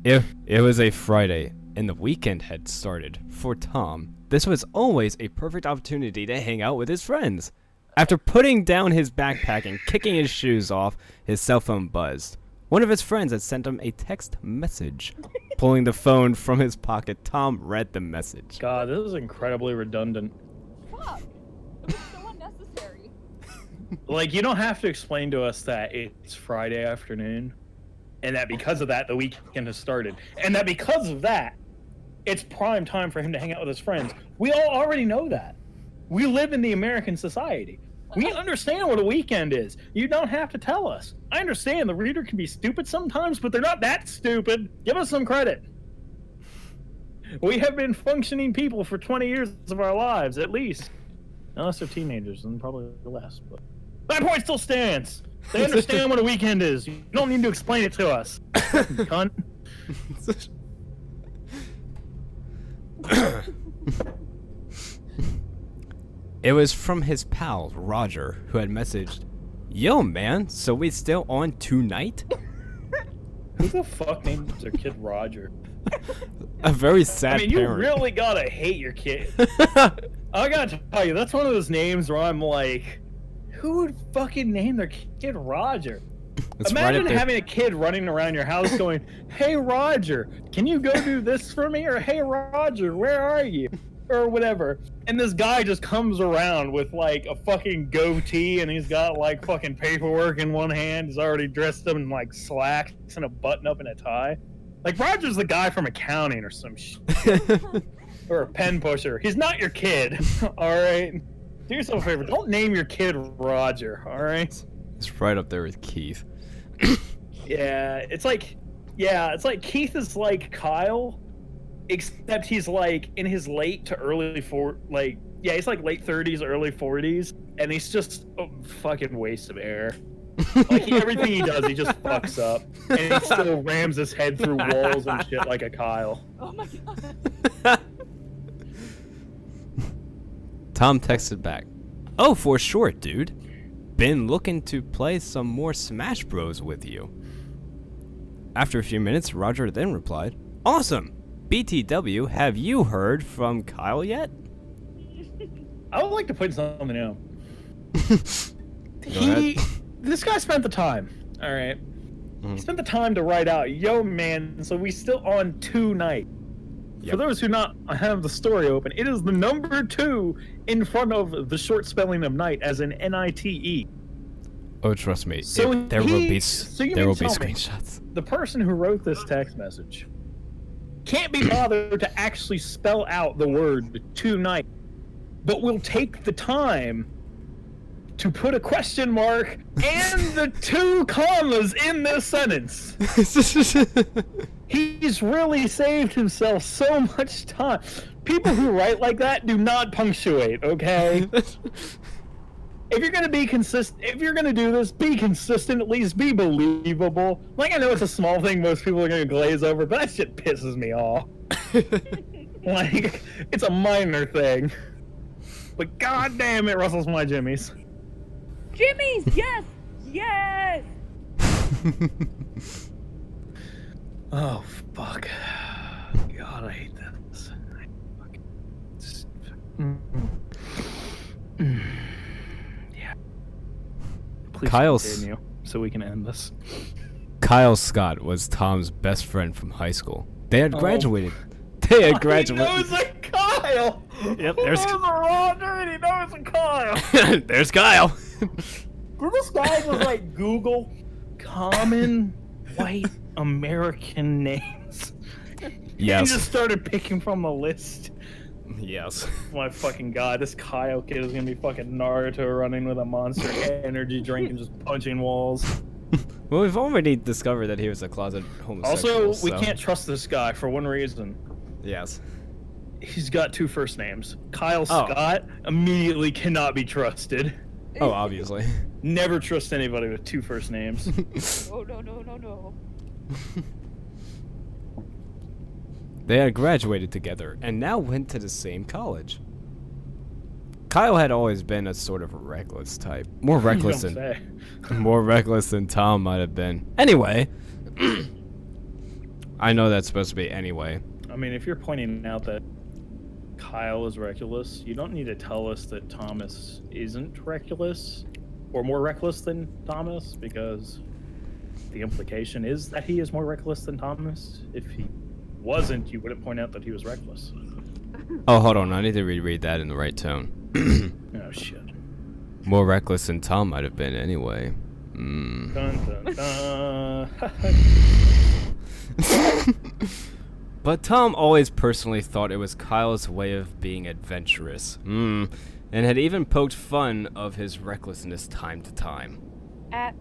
It was a Friday, and the weekend had started. For Tom, this was always a perfect opportunity to hang out with his friends. After putting down his backpack and kicking his shoes off, his cell phone buzzed. One of his friends had sent him a text message. Pulling the phone from his pocket, Tom read the message. God, this is incredibly redundant. Fuck. It was so unnecessary. Like, you don't have to explain to us that it's Friday afternoon, and that because of that, the weekend has started. And that because of that, it's prime time for him to hang out with his friends. We all already know that. We live in the American society. We understand what a weekend is. You don't have to tell us. I understand the reader can be stupid sometimes, but they're not that stupid. Give us some credit. We have been functioning people for 20 years of our lives, at least. Unless they're teenagers, and probably less. But my point still stands. They understand what a weekend is. You don't need to explain it to us. Cunt. It was from his pal, Roger, who had messaged, "Yo, man, so we still on tonight?" Who the fuck names their kid Roger? A very sad I mean, parent. you really gotta hate your kid. I gotta tell you, that's one of those names where I'm like, who would fucking name their kid Roger? It's right Imagine up there. having a kid running around your house going, "Hey Roger, can you go do this for me?" Or "Hey Roger, where are you?" Or whatever. And this guy just comes around with like a fucking goatee and he's got like fucking paperwork in one hand. He's already dressed up in like slacks and a button up and a tie. Like Roger's the guy from accounting or some shit. Or a pen pusher. He's not your kid. Alright? Do yourself a favor. Don't name your kid Roger, alright? It's right up there with Keith. Yeah, it's like Keith is like Kyle, except he's like in his late to early he's like late 30s, early 40s, and he's just a fucking waste of air. Like everything he does, he just fucks up, and he still rams his head through walls and shit like a Kyle. Oh my god. Tom texted back, "Oh, for sure, dude. Been looking to play some more Smash Bros with you." After a few minutes, Roger then replied, "Awesome! BTW, have you heard from Kyle yet?" I would like to point something out. Go ahead. This guy spent the time. All right. Mhm. He spent the time to write out, "Yo, man, so we still on tonight." Yep. For those who not have the story open, it is the number 2 in front of the short spelling of night, as in NITE. Oh, trust me. So there will be you there mean will be tell me- screenshots. The person who wrote this text message can't be bothered to actually spell out the word tonight, but will take the time to put a question mark and the 2 commas in this sentence. He's really saved himself so much time. People who write like that do not punctuate, okay? If you're gonna be consistent, if you're gonna do this, be consistent, at least be believable. Like, I know it's a small thing most people are gonna glaze over, but that shit pisses me off. Like, it's a minor thing. But goddamn, it rustles my jimmies. Jimmy's, yes! Yes! Oh, fuck. God, I hate this. Yeah. Please continue so we can end this. Kyle Scott was Tom's best friend from high school. They had graduated. They had graduated. He knows a Kyle. Yep, He there's knows a Roger and he knows a Kyle. there's Kyle. Did this guy just like Google common white American names? Yes. And just started picking from the list. Yes. My fucking god, this Kyle kid is gonna be fucking Naruto running with a Monster Energy drink and just punching walls. Well, we've already discovered that he was a closet homosexual. Also, we so- can't trust this guy for one reason. Yes. He's got 2 first names. Kyle Scott immediately cannot be trusted. Oh, obviously. Never trust anybody with 2 first names. No. They had graduated together and now went to the same college. Kyle had always been a sort of reckless type. More reckless You than don't say. more reckless than Tom might have been. Anyway, I know that's supposed to be anyway. I mean, if you're pointing out that Kyle is reckless, you don't need to tell us that Thomas isn't reckless or more reckless than Thomas, because the implication is that he is more reckless than Thomas. If he wasn't, you wouldn't point out that he was reckless. Oh, hold on. I need to reread that in the right tone. Oh, shit. More reckless than Tom might have been anyway. Dun, dun, dun. But Tom always personally thought it was Kyle's way of being adventurous. And had even poked fun of his recklessness time to time. At.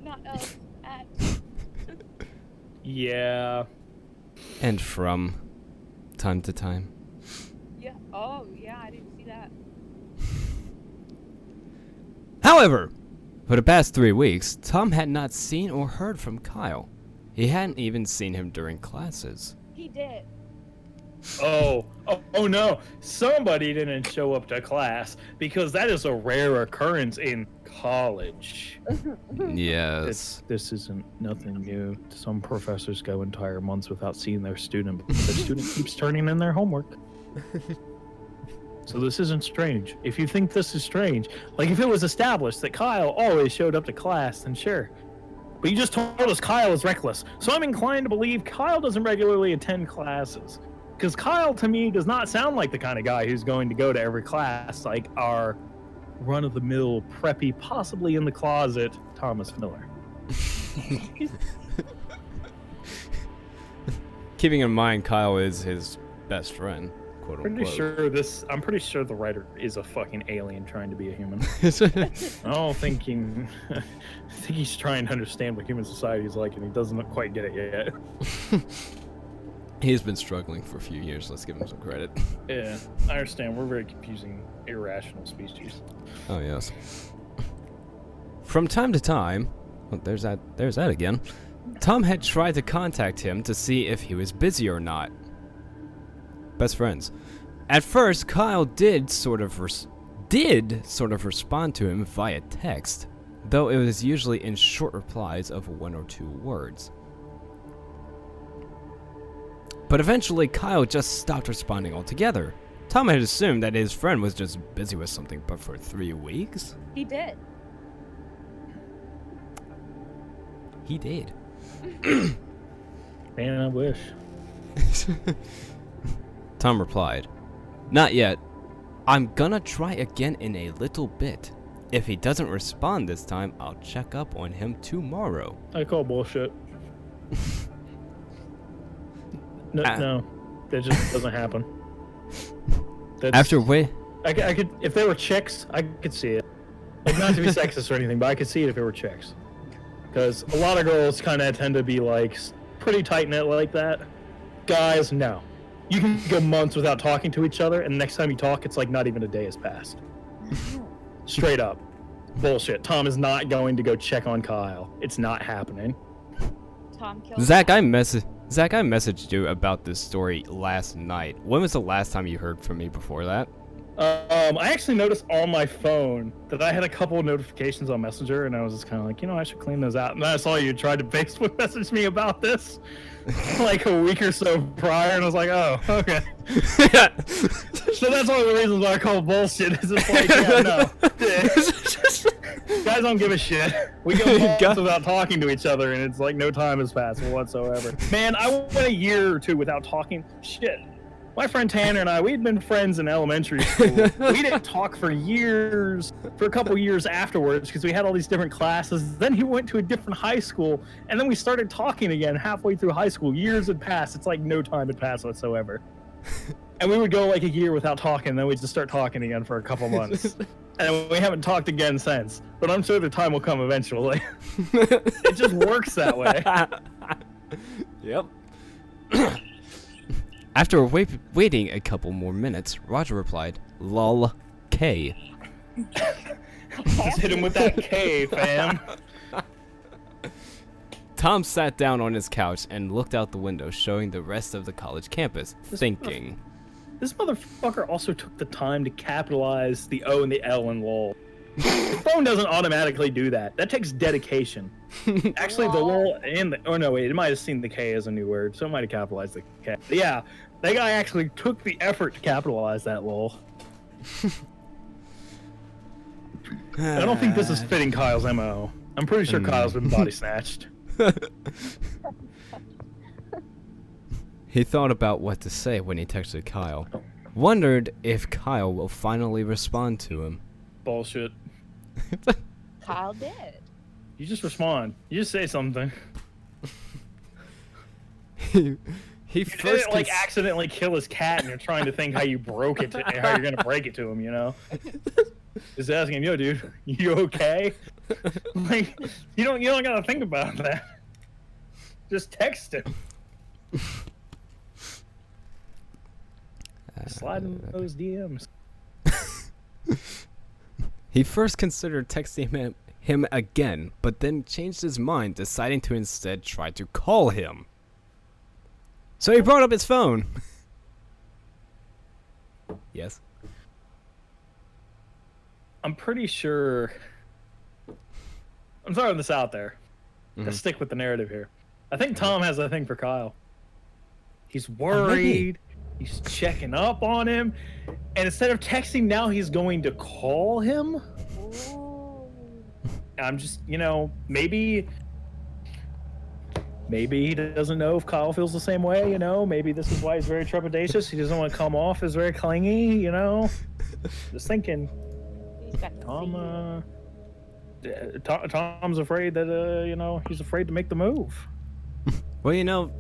Not at. Yeah. And from time to time. Yeah. Oh, yeah, I didn't see that. However, for the past 3 weeks, Tom had not seen or heard from Kyle. He hadn't even seen him during classes. He did. Oh no. Somebody didn't show up to class, because that is a rare occurrence in college. Yes. This isn't nothing new. Some professors go entire months without seeing their student because their student keeps turning in their homework. So this isn't strange. If you think this is strange, like if it was established that Kyle always showed up to class, then sure. But you just told us Kyle is reckless. So I'm inclined to believe Kyle doesn't regularly attend classes. Because Kyle, to me, does not sound like the kind of guy who's going to go to every class like our run-of-the-mill, preppy, possibly in the closet Thomas Miller. Keeping in mind Kyle is his best friend, quote unquote. I'm pretty sure the writer is a fucking alien trying to be a human. I don't think I think he's trying to understand what human society is like, and he doesn't quite get it yet. He's been struggling for a few years. Let's give him some credit. Yeah, I understand. We're very confusing, irrational species. Oh, yes. From time to time, oh, there's that again. Tom had tried to contact him to see if he was busy or not. Best friends. At first, Kyle did sort of respond to him via text, though it was usually in short replies of 1 or 2 words. But eventually, Kyle just stopped responding altogether. Tom had assumed that his friend was just busy with something, but for 3 weeks? He did. He did. Man, I wish. Tom replied, "Not yet. I'm gonna try again in a little bit. If he doesn't respond this time, I'll check up on him tomorrow." I call bullshit. No, that just doesn't happen. After wait, I could, if they were chicks, I could see it. Like, not to be sexist or anything, but I could see it if it were chicks. Because a lot of girls kind of tend to be like pretty tight knit like that. Guys, no. You can go months without talking to each other, and the next time you talk, it's like not even a day has passed. Straight up. Bullshit. Tom is not going to go check on Kyle. It's not happening. Tom killed Zach, I messaged you about this story last night. When was the last time you heard from me before that? I actually noticed on my phone that I had a couple of notifications on Messenger, and I was just kind of like, I should clean those out. And then I saw you tried to Facebook message me about this like a week or so prior, and I was like, oh, okay. So that's one of the reasons why I call bullshit. Is it's like, yeah, no. Guys don't give a shit. We go months without talking to each other, and it's like no time has passed whatsoever. Man, I went a year or two without talking. Shit. My friend Tanner and I, we'd been friends in elementary school. We didn't talk for years, for a couple years afterwards, because we had all these different classes. Then he went to a different high school, and then we started talking again halfway through high school. Years had passed. It's like no time had passed whatsoever. And we would go like a year without talking, and then we'd just start talking again for a couple months. And we haven't talked again since. But I'm sure the time will come eventually. It just works that way. Yep. After waiting a couple more minutes, Roger replied, "Lol, K." Just hit him with that K, fam. Tom sat down on his couch and looked out the window, showing the rest of the college campus, thinking. This motherfucker also took the time to capitalize the O and the L in LOL. The phone doesn't automatically do that. That takes dedication. Actually, the LOL and the... Oh, no, wait. It might have seen the K as a new word, so it might have capitalized the K. But yeah, that guy actually took the effort to capitalize that LOL. I don't think this is fitting Kyle's MO. I'm pretty sure Kyle's been body snatched. He thought about what to say when he texted Kyle. Wondered if Kyle will finally respond to him. Bullshit. Kyle did. You just respond. You just say something. He You first didn't like accidentally kill his cat, and you're trying to think how you broke it, how you're gonna break it to him. You know, just asking him, "Yo, dude, you okay?" Like, you don't gotta think about that. Just text him. Slide in those DMs. He first considered texting him again, but then changed his mind, deciding to instead try to call him. So he brought up his phone. Yes. I'm pretty sure. I'm throwing this out there. To stick with the narrative here. I think Tom has a thing for Kyle. He's worried. He's checking up on him. And instead of texting now, he's going to call him. Ooh. I'm just, maybe he doesn't know if Kyle feels the same way, Maybe this is why he's very trepidatious. He doesn't want to come off as very clingy, Just thinking. He's got the Tom's afraid that, he's afraid to make the move. Well,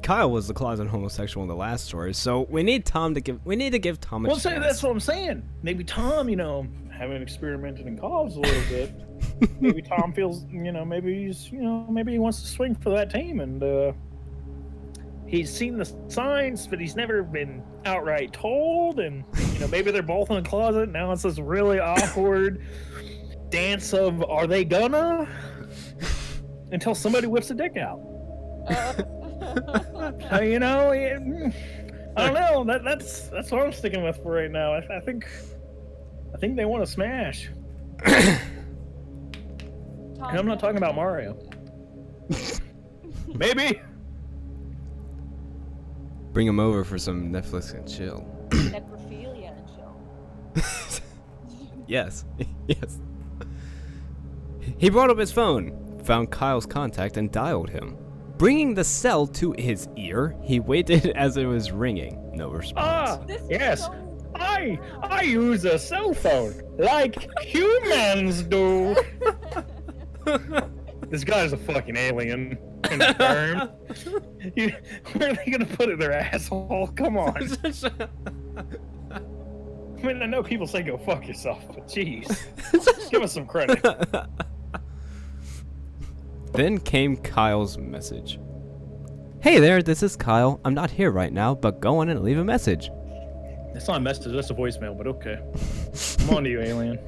Kyle was the closet homosexual in the last story, so we need to give Tom a chance. That's what I'm saying. Maybe Tom, having experimented in college a little bit, maybe Tom feels, maybe he's, maybe he wants to swing for that team, and he's seen the signs, but he's never been outright told, and maybe they're both in the closet. Now it's this really awkward dance of are they gonna until somebody whips a dick out. So, I don't know. That's what I'm sticking with for right now. I think they want to smash. And I'm not talking about Mario. Maybe. Bring him over for some Netflix and chill. necrophilia and chill. Yes. Yes. He brought up his phone, found Kyle's contact, and dialed him. Bringing the cell to his ear, he waited as it was ringing. No response. Yes. I use a cell phone like humans do. This guy's a fucking alien. Confirmed. Where are they gonna put it, their asshole? Come on. I mean, I know people say go fuck yourself, but jeez. Give us some credit. Then came Kyle's message. Hey there, this is Kyle. I'm not here right now, but go on and leave a message. That's not a message, that's a voicemail, but okay. I'm on to you, alien.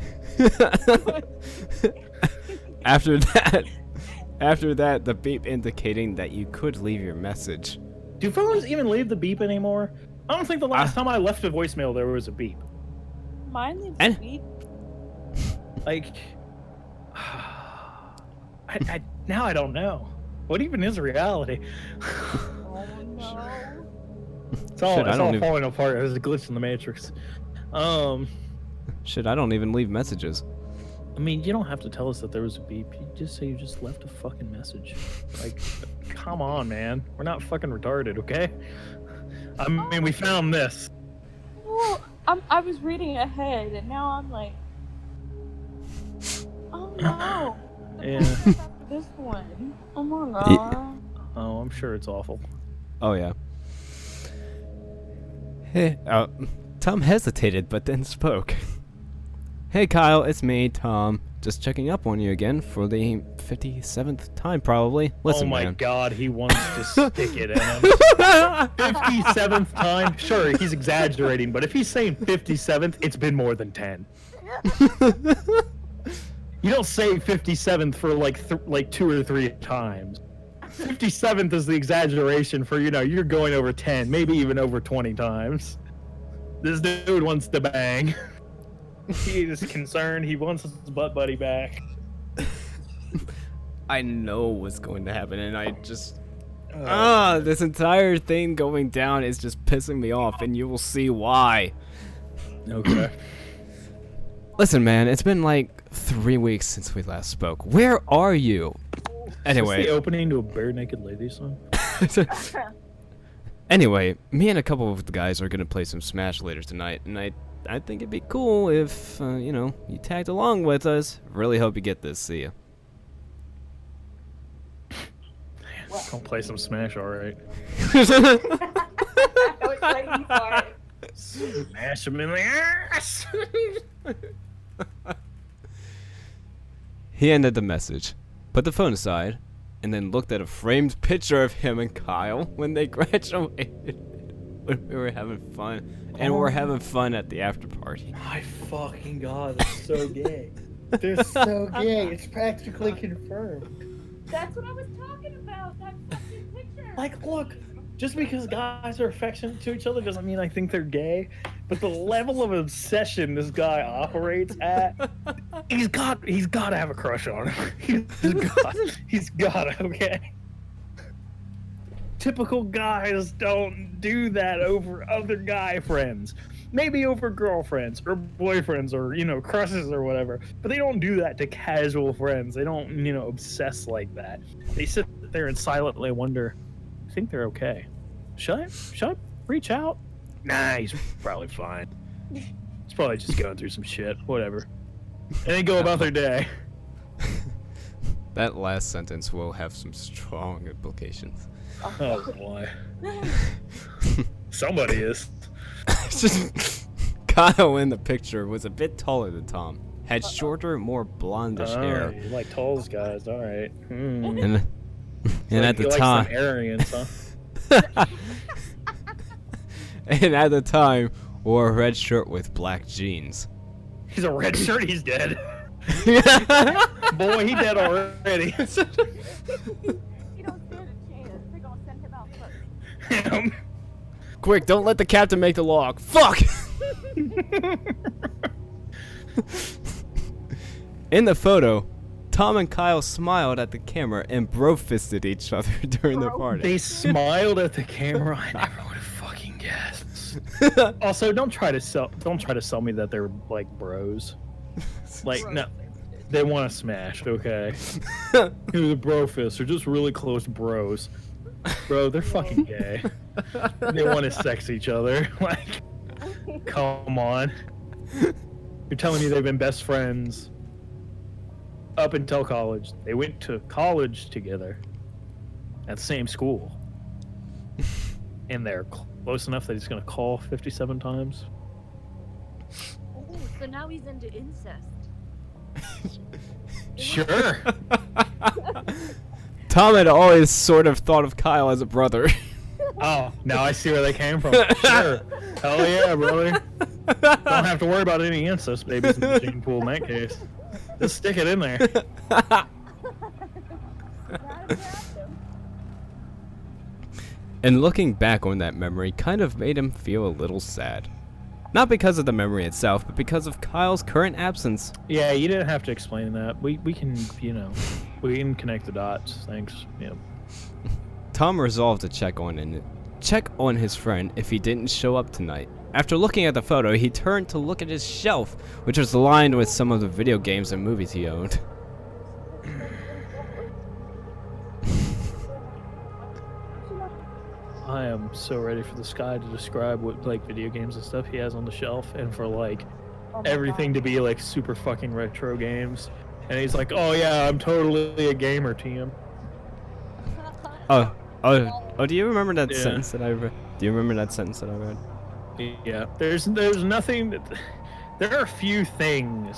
After that, the beep indicating that you could leave your message. Do phones even leave the beep anymore? I don't think the last time I left a voicemail there was a beep. Mine leaves And- a beep. Like, now I don't know. What even is reality? Oh no. It's all, Shit, I it's don't all even- falling apart. There's a glitch in the Matrix. Shit, I don't even leave messages. I mean, you don't have to tell us that there was a beep. You just say you just left a fucking message. Like, come on, man. We're not fucking retarded, okay? I mean, we found this. Well, I was reading ahead, and now I'm like, oh no. Yeah. This one. Oh my god. Oh, I'm sure it's awful. Oh yeah. Hey, Tom hesitated but then spoke. Hey Kyle, it's me, Tom. Just checking up on you again for the 57th time, probably. Listen, oh my man. god, he wants to stick it in him. 57th time? Sure, he's exaggerating, but if he's saying 57th, it's been more than 10. You don't say 57th for like 2 or 3 times. 57th is the exaggeration for, you're going over 10, maybe even over 20 times. This dude wants to bang. He is concerned. He wants his butt buddy back. I know what's going to happen, and I just... this entire thing going down is just pissing me off, and you will see why. Okay. Listen, man, it's been like 3 weeks since we last spoke. Where are you? Anyway. Is this the opening to a bare naked lady song? Anyway, me and a couple of the guys are gonna play some Smash later tonight, and I think it'd be cool if, you tagged along with us. Really hope you get this. See ya. Don't play some Smash, alright. I was waiting for it. Smash him in the ass! He ended the message, put the phone aside, and then looked at a framed picture of him and Kyle when they graduated. When we were having fun. And we're having fun at the after party. My fucking god, they're so gay. They're so gay. It's practically confirmed. That's what I was talking about. That fucking picture. Like, look, just because guys are affectionate to each other doesn't mean I think they're gay. But the level of obsession this guy operates at, he's got to have a crush on him. He's got, okay? Typical guys don't do that over other guy friends. Maybe over girlfriends or boyfriends or, crushes or whatever. But they don't do that to casual friends. They don't, obsess like that. They sit there and silently wonder, I think they're okay. Should I reach out? Nah, he's probably fine. He's probably just going through some shit. Whatever. And they go about their day. That last sentence will have some strong implications. Oh boy. Somebody is. Kyle in the picture was a bit taller than Tom. Had shorter, more blondish hair. You like tall guys, alright. And at the you time... like some Aryans, huh? And at the time, wore a red shirt with black jeans. He's a red shirt, he's dead. Boy, he dead already. You don't stand a chance. They're gonna send him out first. Him. Quick, don't let the captain make the log. Fuck! In the photo, Tom and Kyle smiled at the camera and bro-fisted each other during the party. They smiled at the camera. I never would have fucking guessed. Also, don't try to sell me that they're like bros. Like no, they want to smash. Okay, the bro fists are just really close bros. Bro, they're fucking gay. They want to sex each other. Like, come on. You're telling me they've been best friends up until college. They went to college together at the same school. And they're close enough that he's going to call 57 times. Oh, so now he's into incest. Sure. Tom had always sort of thought of Kyle as a brother. Oh, now I see where they came from. Sure. Hell yeah, brother. Don't have to worry about any incest babies in the gene pool in that case. Just stick it in there. And looking back on that memory kind of made him feel a little sad. Not because of the memory itself, but because of Kyle's current absence. Yeah, you didn't have to explain that. We can, we can connect the dots. Thanks. Yeah. Tom resolved to check on his friend if he didn't show up tonight. After looking at the photo, he turned to look at his shelf, which was lined with some of the video games and movies he owned. I am so ready for this guy to describe what like video games and stuff he has on the shelf, and for like everything to be like super fucking retro games. And he's like, "Oh yeah, I'm totally a gamer, TM." Oh, do you remember that Yeah. sentence that I read? Do you remember that sentence that I read? Yeah, there's nothing. There are few things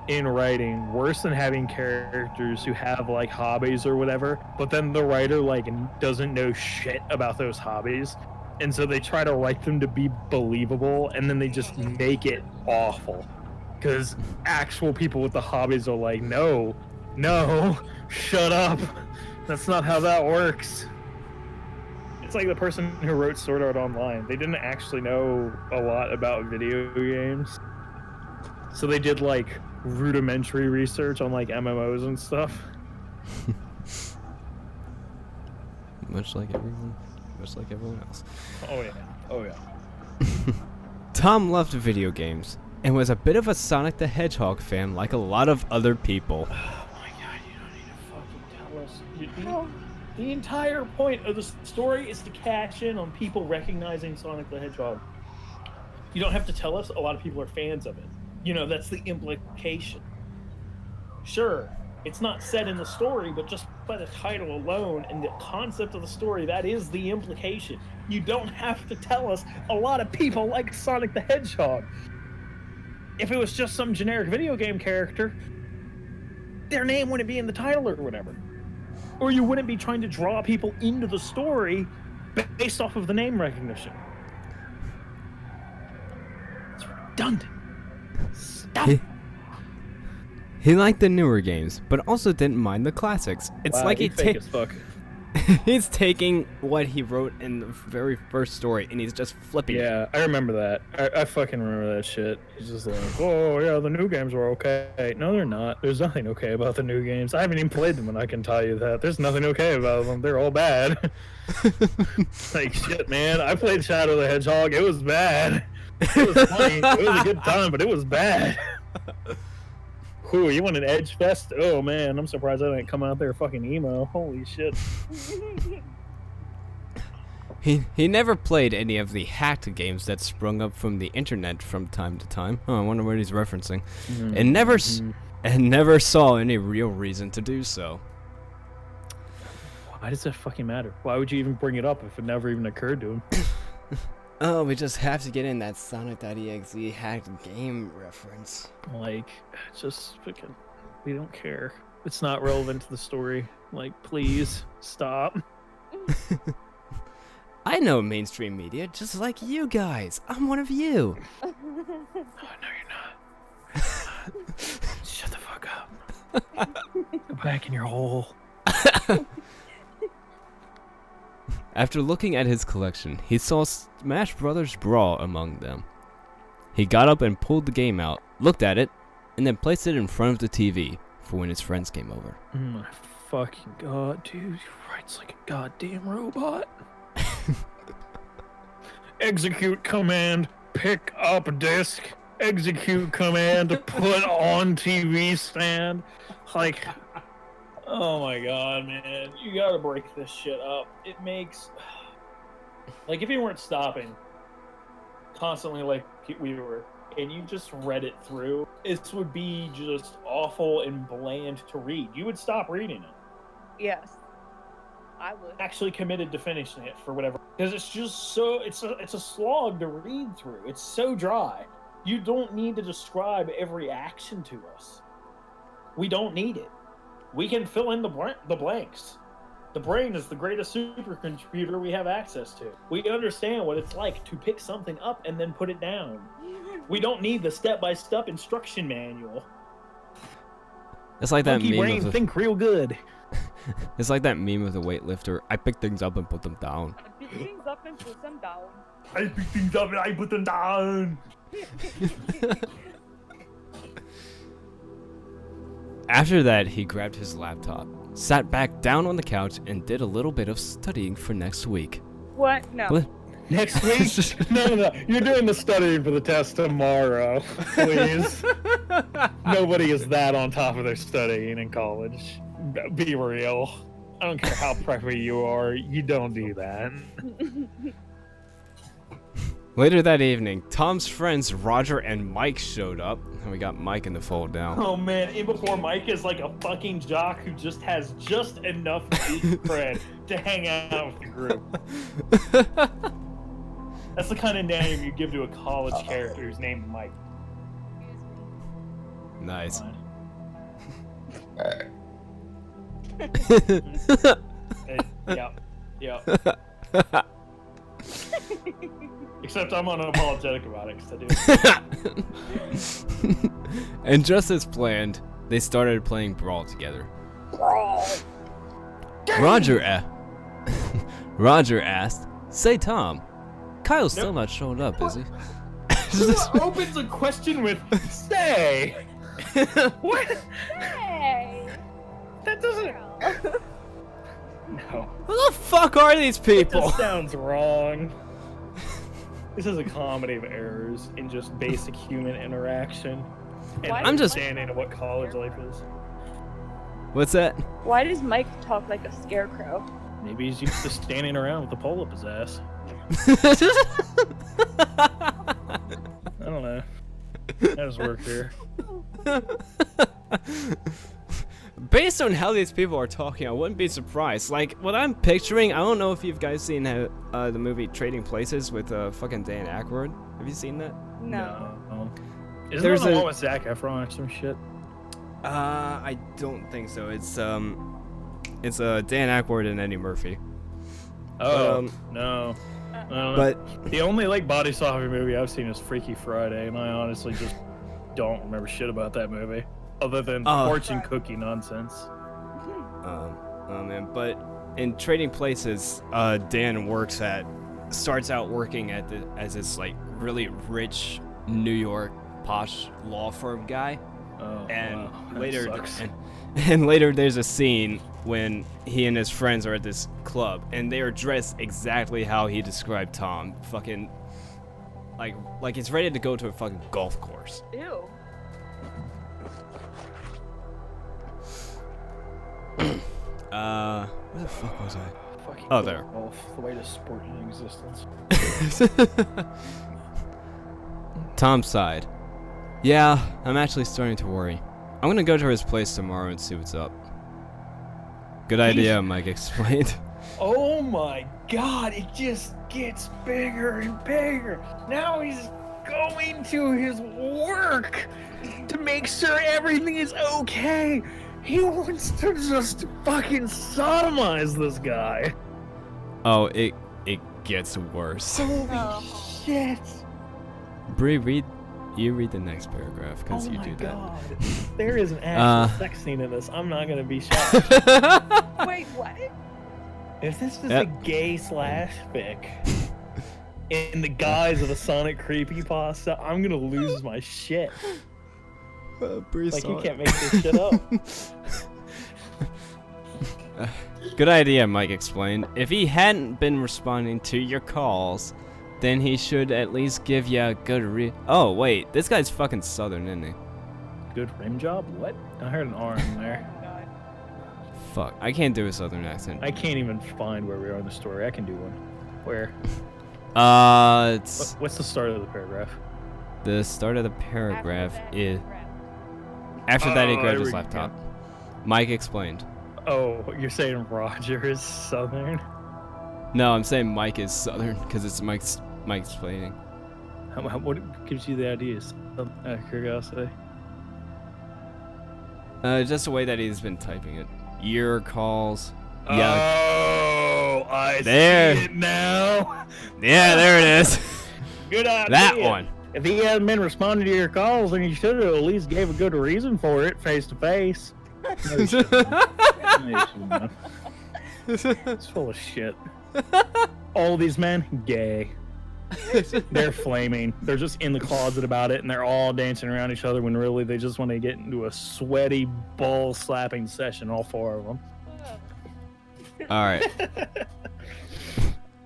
in writing worse than having characters who have like hobbies or whatever, but then the writer like doesn't know shit about those hobbies, and so they try to write them to be believable, and then they just make it awful. Because actual people with the hobbies are like, no, shut up. That's not how that works. It's like the person who wrote Sword Art Online. They didn't actually know a lot about video games. So they did like rudimentary research on like MMOs and stuff. Much like everyone else. Oh yeah. Tom loved video games and was a bit of a Sonic the Hedgehog fan like a lot of other people. Oh my god, you don't need to fucking tell us. The entire point of the story is to cash in on people recognizing Sonic the Hedgehog. You don't have to tell us a lot of people are fans of it. You know, that's the implication. Sure, it's not said in the story, but just by the title alone and the concept of the story, that is the implication. You don't have to tell us a lot of people like Sonic the Hedgehog. If it was just some generic video game character, their name wouldn't be in the title or whatever. Or you wouldn't be trying to draw people into the story based off of the name recognition. It's redundant. Stop. He liked the newer games, but also didn't mind the classics. It's Wow, like he's fake as fuck. he's taking what he wrote in the very first story and he's just flipping it. Yeah, I remember that. I fucking remember that shit. He's just like, oh yeah, the new games were okay. No, they're not. There's nothing okay about the new games. I haven't even played them, and I can tell you that. There's nothing okay about them. They're all bad. Like, shit, man. I played Shadow the Hedgehog. It was bad. It was funny. It was a good time, but it was bad. Ooh, you want an Edge Fest? Oh man, I'm surprised I didn't come out there fucking emo. Holy shit. He never played any of the hacked games that sprung up from the internet from time to time. Oh, I wonder what he's referencing. And never saw any real reason to do so. Why does that fucking matter? Why would you even bring it up if it never even occurred to him? Oh, we just have to get in that Sonic.exe hacked game reference. Like, just fucking, we don't care. It's not relevant to the story. Like, please, stop. I know mainstream media just like you guys. I'm one of you. Oh, no, you're not. Shut the fuck up. Go back in your hole. After looking at his collection, he saw Smash Brothers Brawl among them. He got up and pulled the game out, looked at it, and then placed it in front of the TV for when his friends came over. Oh my fucking god, dude. He writes like a goddamn robot. Execute command, pick up disc. Execute command, put on TV stand. Like, Oh my god, man. You gotta break this shit up. It makes... Like, if you weren't stopping constantly like we were, and you just read it through, it would be just awful and bland to read. You would stop reading it. Yes, I would. Actually committed to finishing it for whatever. Because it's just so... It's a slog to read through. It's so dry. You don't need to describe every action to us. We don't need it. We can fill in the blanks. The brain is the greatest supercomputer we have access to. We understand what it's like to pick something up and then put it down. We don't need the step-by-step instruction manual. It's like that monkey meme. brain think real good. It's like that meme of the weightlifter. I pick things up and put them down. I pick things up and put them down. I pick things up and I put them down. After that, he grabbed his laptop, sat back down on the couch, and did a little bit of studying for next week. What? No. Bl- Next week? No. You're doing the studying for the test tomorrow. Please. Nobody is that on top of their studying in college. Be real. I don't care how preppy you are. You don't do that. Later that evening, Tom's friends Roger and Mike showed up, and we got Mike in the fold now. Oh man, and before Mike is like a fucking jock who just has just enough geek cred to hang out with the group. That's the kind of name you give to a college character who's named Mike. Nice. Yeah. Except I'm unapologetic about it, because I do. And just as planned, they started playing Brawl together. Roger asked, "Say Tom, Kyle's still not showing up, is he?" Who opens a question with "Stay"? What? Hey! That doesn't. No. Who the fuck are these people? That sounds wrong. This is a comedy of errors in just basic human interaction. And Why I'm just- understanding of what college life is. What's that? Why does Mike talk like a scarecrow? Maybe he's used to standing around with a pole up his ass. I don't know. That does work here. Based on how these people are talking, I wouldn't be surprised. Like, what I'm picturing, I don't know if you guys seen the movie Trading Places with fucking Dan Aykroyd. Have you seen that? No. Isn't There's there the a- one with Zac Efron or some shit? I don't think so. It's Dan Aykroyd and Eddie Murphy. Oh, no. But The only like body softening movie I've seen is Freaky Friday, and I honestly just don't remember shit about that movie, other than fortune cookie nonsense. oh man, but in Trading Places, Dan starts out working as this like really rich New York posh law firm guy, Oh, and wow. That later sucks. and later there's a scene when he and his friends are at this club and they are dressed exactly how he described Tom, fucking like he's ready to go to a fucking golf course. Ew. Where the fuck was I? Fucking Oh, there. golf, the way to sport in existence. Tom sighed. Yeah, I'm actually starting to worry. I'm gonna go to his place tomorrow and see what's up. Good idea, Mike explained. Oh my god, it just gets bigger and bigger. Now he's going to his work to make sure everything is okay. He wants to just fucking sodomize this guy. Oh, it gets worse. Holy Oh. shit. Bree, read the next paragraph, because Oh you my do god. There is an actual sex scene in this. I'm not gonna be shocked. that. Wait, what? If this is Yep. a gay slash fic in the guise of a Sonic creepypasta, I'm gonna lose my shit. Bree Like, saw you it. can't make this shit up. Good idea, Mike explained. If he hadn't been responding to your calls, then he should at least give you a good Oh, wait, this guy's fucking southern, isn't he? Good rim job? What? I heard an R in there. Oh god. Fuck, I can't do a southern accent. I can't even find where we are in the story. I can do one. Where? It's What's the start of the paragraph? the start of the paragraph After that, is crap. after that he Oh, grabbed there his we laptop. Mike explained. Oh, you're saying Roger is Southern? No, I'm saying Mike is southern because it's Mike's explaining. What gives you the ideas? Out of curiosity. Just the way that he's been typing it. Your calls. Yeah. Oh, I There. see it now. Yeah, there it is. Good idea. That one. If he hadn't been responding to your calls, then you should have at least gave a good reason for it, face to face. No, you shouldn't have. No, you shouldn't have. It's full of shit. All these men, gay. They're flaming. They're just in the closet about it, and they're all dancing around each other when really they just want to get into a sweaty, ball-slapping session, all four of them. All right.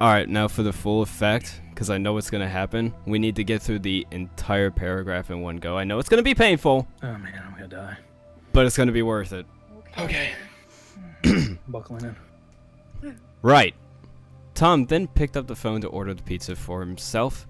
Alright, now for the full effect, because I know what's going to happen, we need to get through the entire paragraph in one go. I know it's going to be painful, Oh man, I'm gonna die. but it's going to be worth it. Okay. Buckling in. Right. Tom then picked up the phone to order the pizza for himself.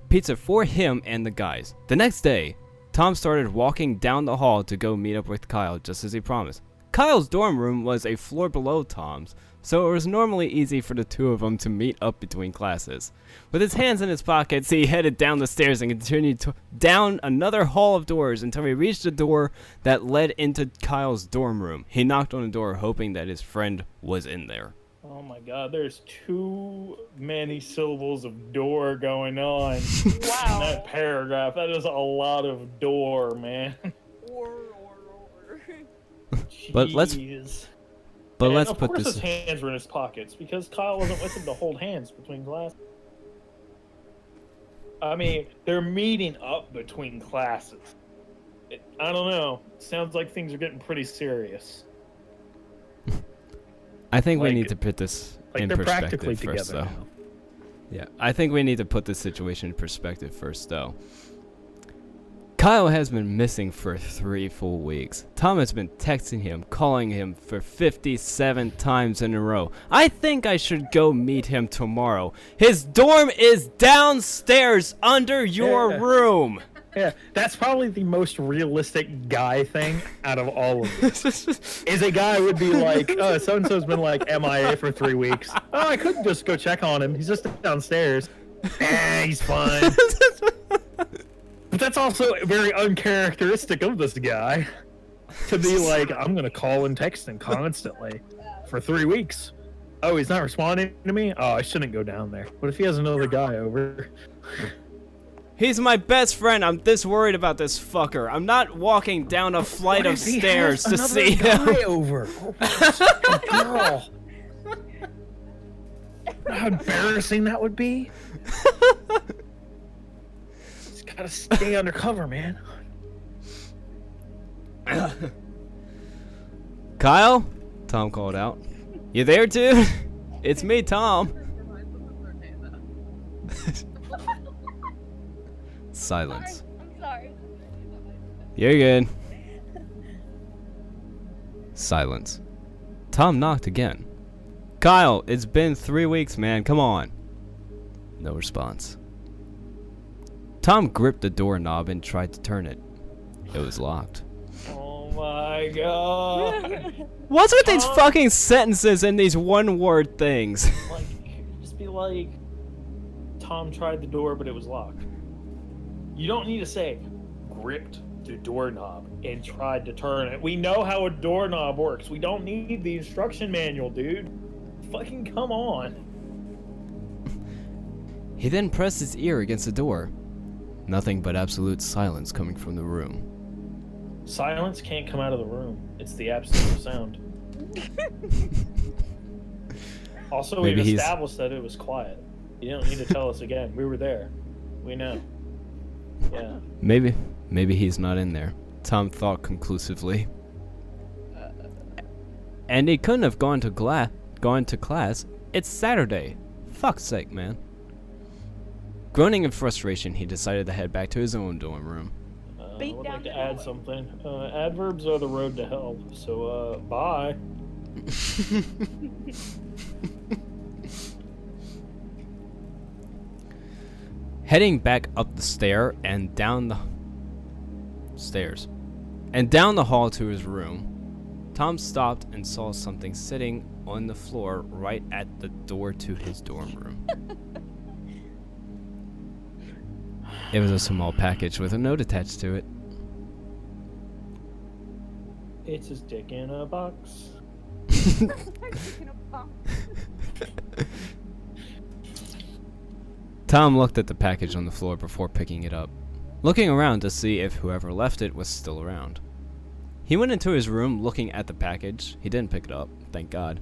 Pizza for him and the guys. The next day, Tom started walking down the hall to go meet up with Kyle, just as he promised. Kyle's dorm room was a floor below Tom's, so it was normally easy for the two of them to meet up between classes. With his hands in his pockets, he headed down the stairs and continued down another hall of doors until he reached the door that led into Kyle's dorm room. He knocked on the door, hoping that his friend was in there. Oh my god, there's too many syllables of door going on in Wow. that paragraph. That is a lot of door, man. Or. But let's- Jeez. But And let's of put course this... his hands were in his pockets because Kyle wasn't with him to hold hands between classes. I mean, they're meeting up between classes. I don't know. Sounds like things are getting pretty serious. I think we like- need to put this Like in they're perspective practically first, together though. now. Yeah, I think we need to put this situation in perspective first, though. Kyle has been missing for 3 full weeks. Tom has been texting him, calling him for 57 times in a row. I think I should go meet him tomorrow. His dorm is downstairs under your Yeah. room. Yeah, that's probably the most realistic guy thing out of all of this. Is a guy would be like, oh, so-and-so's been like MIA for 3 weeks. Oh, I could just go check on him. He's just downstairs. He's fine. But that's also very uncharacteristic of this guy. To be like, I'm going to call and text him constantly for 3 weeks. Oh, he's not responding to me? Oh, I shouldn't go down there. What if he has another guy over? He's my best friend. I'm this worried about this fucker. I'm not walking down a flight What of if he stairs has to another see him. guy over? Oh, girl. How embarrassing that would be. He's gotta stay undercover, man. Kyle? Tom called out. You there, dude? It's me, Tom. Silence. I'm sorry. You're good. Silence. Tom knocked again. Kyle, it's been 3 weeks, man. Come on. No response. Tom gripped the doorknob and tried to turn it. It was locked. Oh my god. What's with these Tom? fucking sentences and these one-word things? Like, just be like, Tom tried the door, but it was locked. You don't need to say, gripped the doorknob and tried to turn it. We know how a doorknob works. We don't need the instruction manual, dude. Fucking come on. He then pressed his ear against the door. Nothing but absolute silence coming from the room. Silence can't come out of the room. It's the absence of sound. Also, Maybe we've he's- established that it was quiet. You don't need to tell us again. We were there. We know. Yeah. Maybe he's not in there. Tom thought conclusively. And he couldn't have gone to class. It's Saturday. Fuck's sake, man. Groaning in frustration, he decided to head back to his own dorm room. I Beat would down like to the add door. something. Adverbs are the road to hell. So, bye. Heading back up the stair and down the stairs and down the hall to his room, Tom stopped and saw something sitting on the floor right at the door to his dorm room. It was a small package with a note attached to it. It's his dick in a box. Tom looked at the package on the floor before picking it up, looking around to see if whoever left it was still around. He went into his room looking at the package. He didn't pick it up, thank God.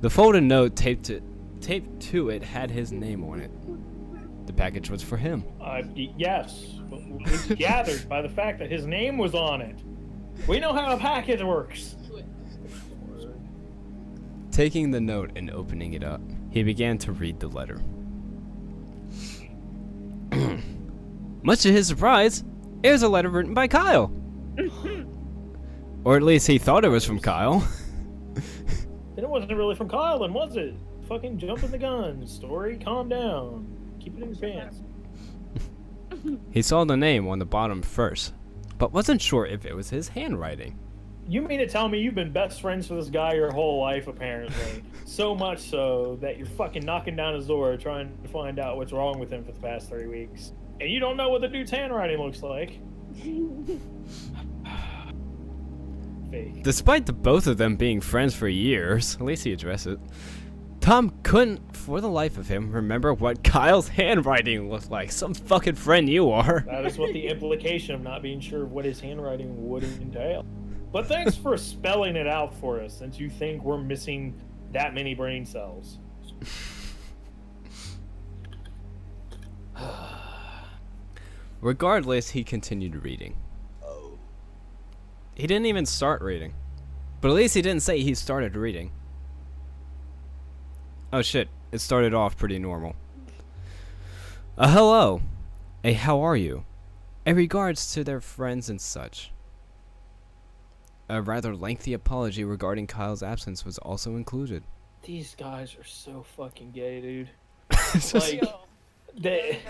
The folded note taped to it had his name on it. The package was for him. Yes. We gathered by the fact that his name was on it. We know how a package works. Taking the note and opening it up, He began to read the letter. Much to his surprise, it was a letter written by Kyle. Or at least he thought it was from Kyle. Then it wasn't really from Kyle, then was it? Fucking jumping the gun. Story, calm down. Keep it in your pants. He saw the name on the bottom first, but wasn't sure if it was his handwriting. You mean to tell me you've been best friends with this guy your whole life, apparently? So much so that you're fucking knocking down his door trying to find out what's wrong with him for the past 3 weeks. And you don't know what the dude's handwriting looks like. Fake. Despite the both of them being friends for years, at least he addressed it, Tom couldn't, for the life of him, remember what Kyle's handwriting looked like. Some fucking friend you are. That is what the implication of not being sure of what his handwriting would entail. But thanks for spelling it out for us, since you think we're missing that many brain cells. Regardless, he continued reading. He didn't even start reading. But at least he didn't say he started reading. Oh shit, it started off pretty normal. Hello. A how are you? A regards to their friends and such. A rather lengthy apology regarding Kyle's absence was also included. These guys are so fucking gay, dude. It's just- Like, they,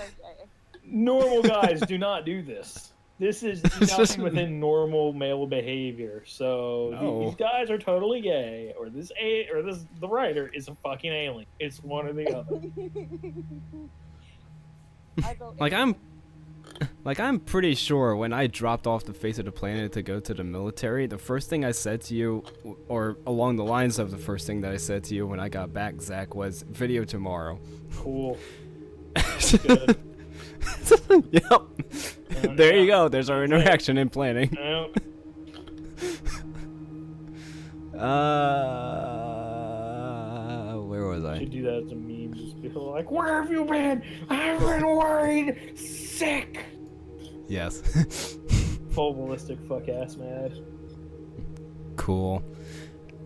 normal guys do not do this. This is It's just- nothing within normal male behavior. So No. these guys are totally gay, or the writer is a fucking alien. It's one or the other. I'm pretty sure when I dropped off the face of the planet to go to the military, the first thing I said to you, or along the lines of the first thing that I said to you when I got back, Zach, was video tomorrow. Cool. Good. Yep. There you go. There's our interaction in planning. Yep. Where was I? Should do that as a meme. Just be like, "Where have you been? I've been worried, sick." Yes. Full ballistic fuck ass mad. Cool.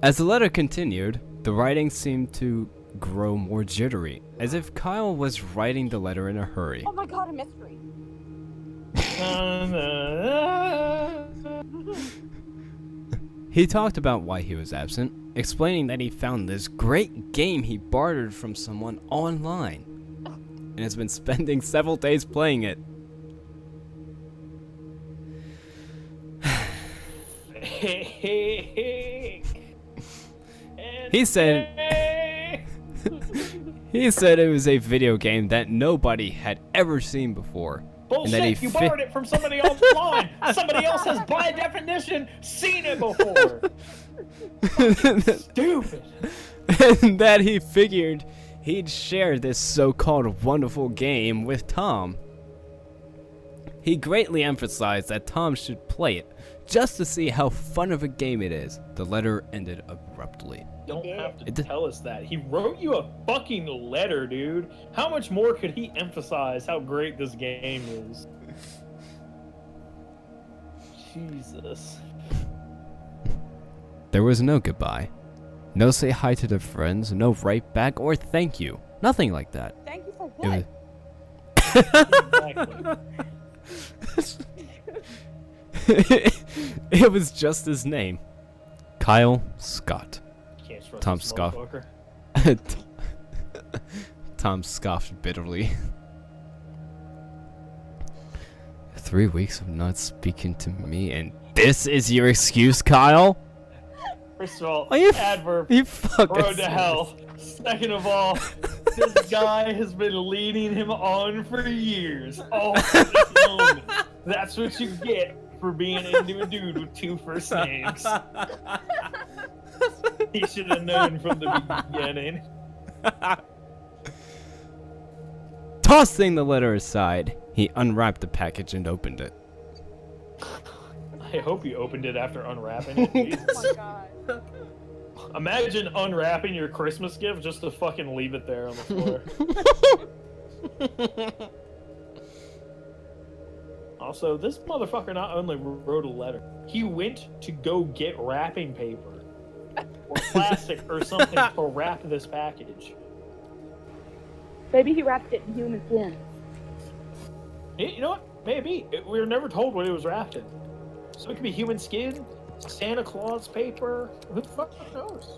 As the letter continued, the writing seemed to grow more jittery, as if Kyle was writing the letter in a hurry. Oh my god, a mystery. He talked about why he was absent, explaining that he found this great game he bartered from someone online, and has been spending several days playing it. He said it was a video game that nobody had ever seen before. Bullshit, And that you borrowed it from somebody online. Somebody else has, by definition, seen it before. Stupid. And that he figured he'd share this so-called wonderful game with Tom. He greatly emphasized that Tom should play it, just to see how fun of a game it is. The letter ended abruptly. Don't have to tell us that. He wrote you a fucking letter, dude. How much more could he emphasize how great this game is? Jesus. There was no goodbye. No say hi to their friends, no write back or thank you. Nothing like that. Thank you for It what? was, it was just his name. Kyle Scott. Can't trust Tom this Scoff. motherfucker. Tom scoffed bitterly. 3 weeks of not speaking to me, and this is your excuse, Kyle? First of all, Are you adverb, You fucking road to hell. Second of all, this guy has been leading him on for years. All for this moment. That's what you get for being into a dude with 2 first names. He should have known from the beginning. Tossing the letter aside, he unwrapped the package and opened it. I hope you opened it after unwrapping it. Jesus. Oh my god. Imagine unwrapping your Christmas gift just to fucking leave it there on the floor. Also, this motherfucker not only wrote a letter, he went to go get wrapping paper or plastic or something to wrap this package. Maybe he wrapped it in human skin. You know what? Maybe. We were never told what it was wrapped in. So it could be human skin, Santa Claus paper. Who the fuck knows?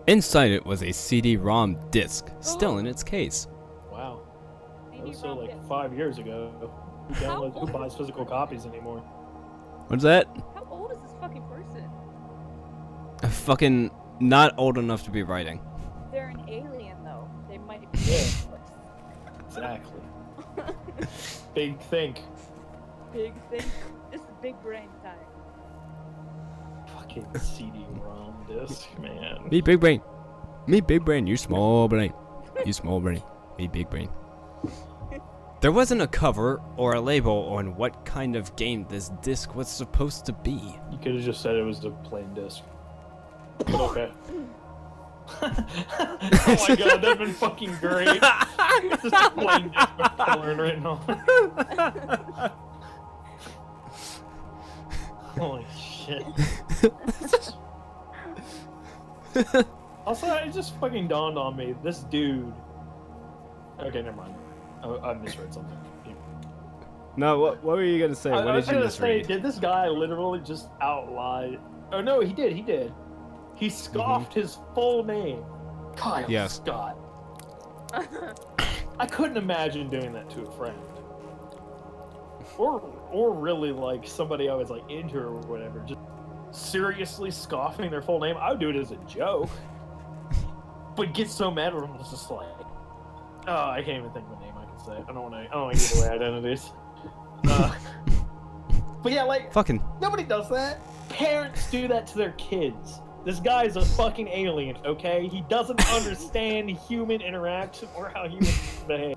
Inside it was a CD-ROM disc, still in its case. Wow. That was so CD-ROM like disc. 5 years ago. Who buys physical copies anymore? What's that? How old is this fucking person? Fucking not old enough to be writing. They're an alien, though. They might be. Yeah. Exactly. Big think. Big thing. This is big brain time. Fucking CD-ROM disc, man. Me big brain. Me big brain. You small brain. You small brain. Me big brain. There wasn't a cover or a label on what kind of game this disc was supposed to be. You could have just said it was a plain disc. But okay. Oh my god, that'd been fucking great. Just a plain disc with porn written on it. Holy shit. Also, it just fucking dawned on me. This dude. Okay, never mind. I misread something. No, what were you gonna say? I What was did you gonna say, misread? did this guy literally just outlie? Oh no, he did. He scoffed his full name, Kyle Yes. Scott. I couldn't imagine doing that to a friend, or really like somebody I was like into or whatever. Just seriously scoffing their full name. I would do it as a joke, but get so mad when it's just like, oh, I can't even think of a name I can say. I don't want to give away identities. But yeah, like Fucking. nobody does that. Parents do that to their kids. This guy's a fucking alien, okay? He doesn't understand human interaction or how humans behave.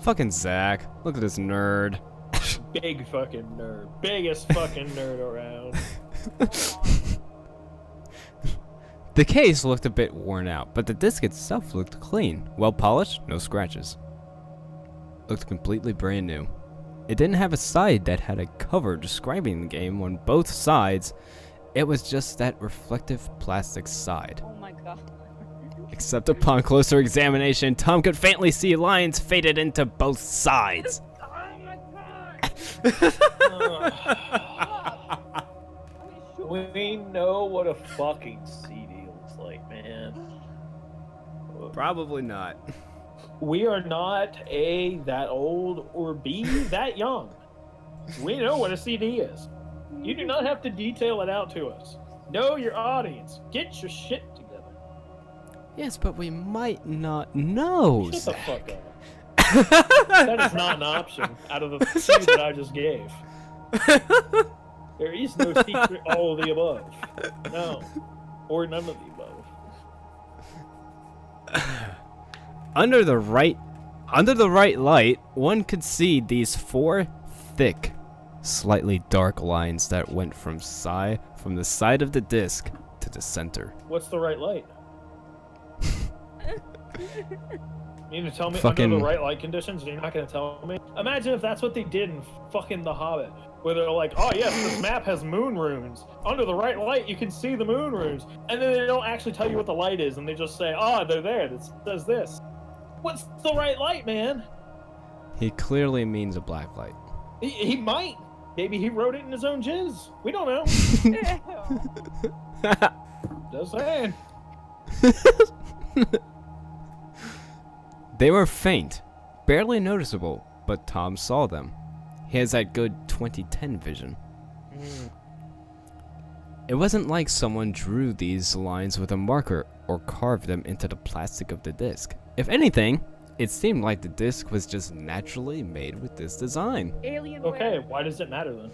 Fucking Zach. Look at this nerd. Big fucking nerd. Biggest fucking nerd around. The case looked a bit worn out, but the disc itself looked clean. Well polished, no scratches. Looked completely brand new. It didn't have a side that had a cover describing the game on both sides. It was just that reflective plastic side. Oh my god. Except upon closer examination, Tom could faintly see lines faded into both sides. Oh my god. We know what a fucking CD looks like, man. Probably not. We are not A, that old, or B, that young. We know what a CD is. You do not have to detail it out to us. Know your audience. Get your shit together. Yes, but we might not know. Shut the Zach. fuck up. That is not an option out of the two that I just gave. There is no secret all of the above. No. Or none of the above. Under the right light, one could see these four thick, slightly dark lines that went from the side of the disc to the center. What's the right light? You need to tell me Fucking- under the right light conditions, and you're not going to tell me? Imagine if that's what they did in fucking The Hobbit, where they're like, oh yes, this map has moon runes. Under the right light, you can see the moon runes. And then they don't actually tell you what the light is, and they just say, oh, they're there, it says this. What's the right light, man? He clearly means a black light. He might. Maybe he wrote it in his own jizz. We don't know. Just saying. They were faint, barely noticeable, but Tom saw them. He has that good 2010 vision. It wasn't like someone drew these lines with a marker or carved them into the plastic of the disc. If anything, it seemed like the disc was just naturally made with this design. Alien Okay, why does it matter then?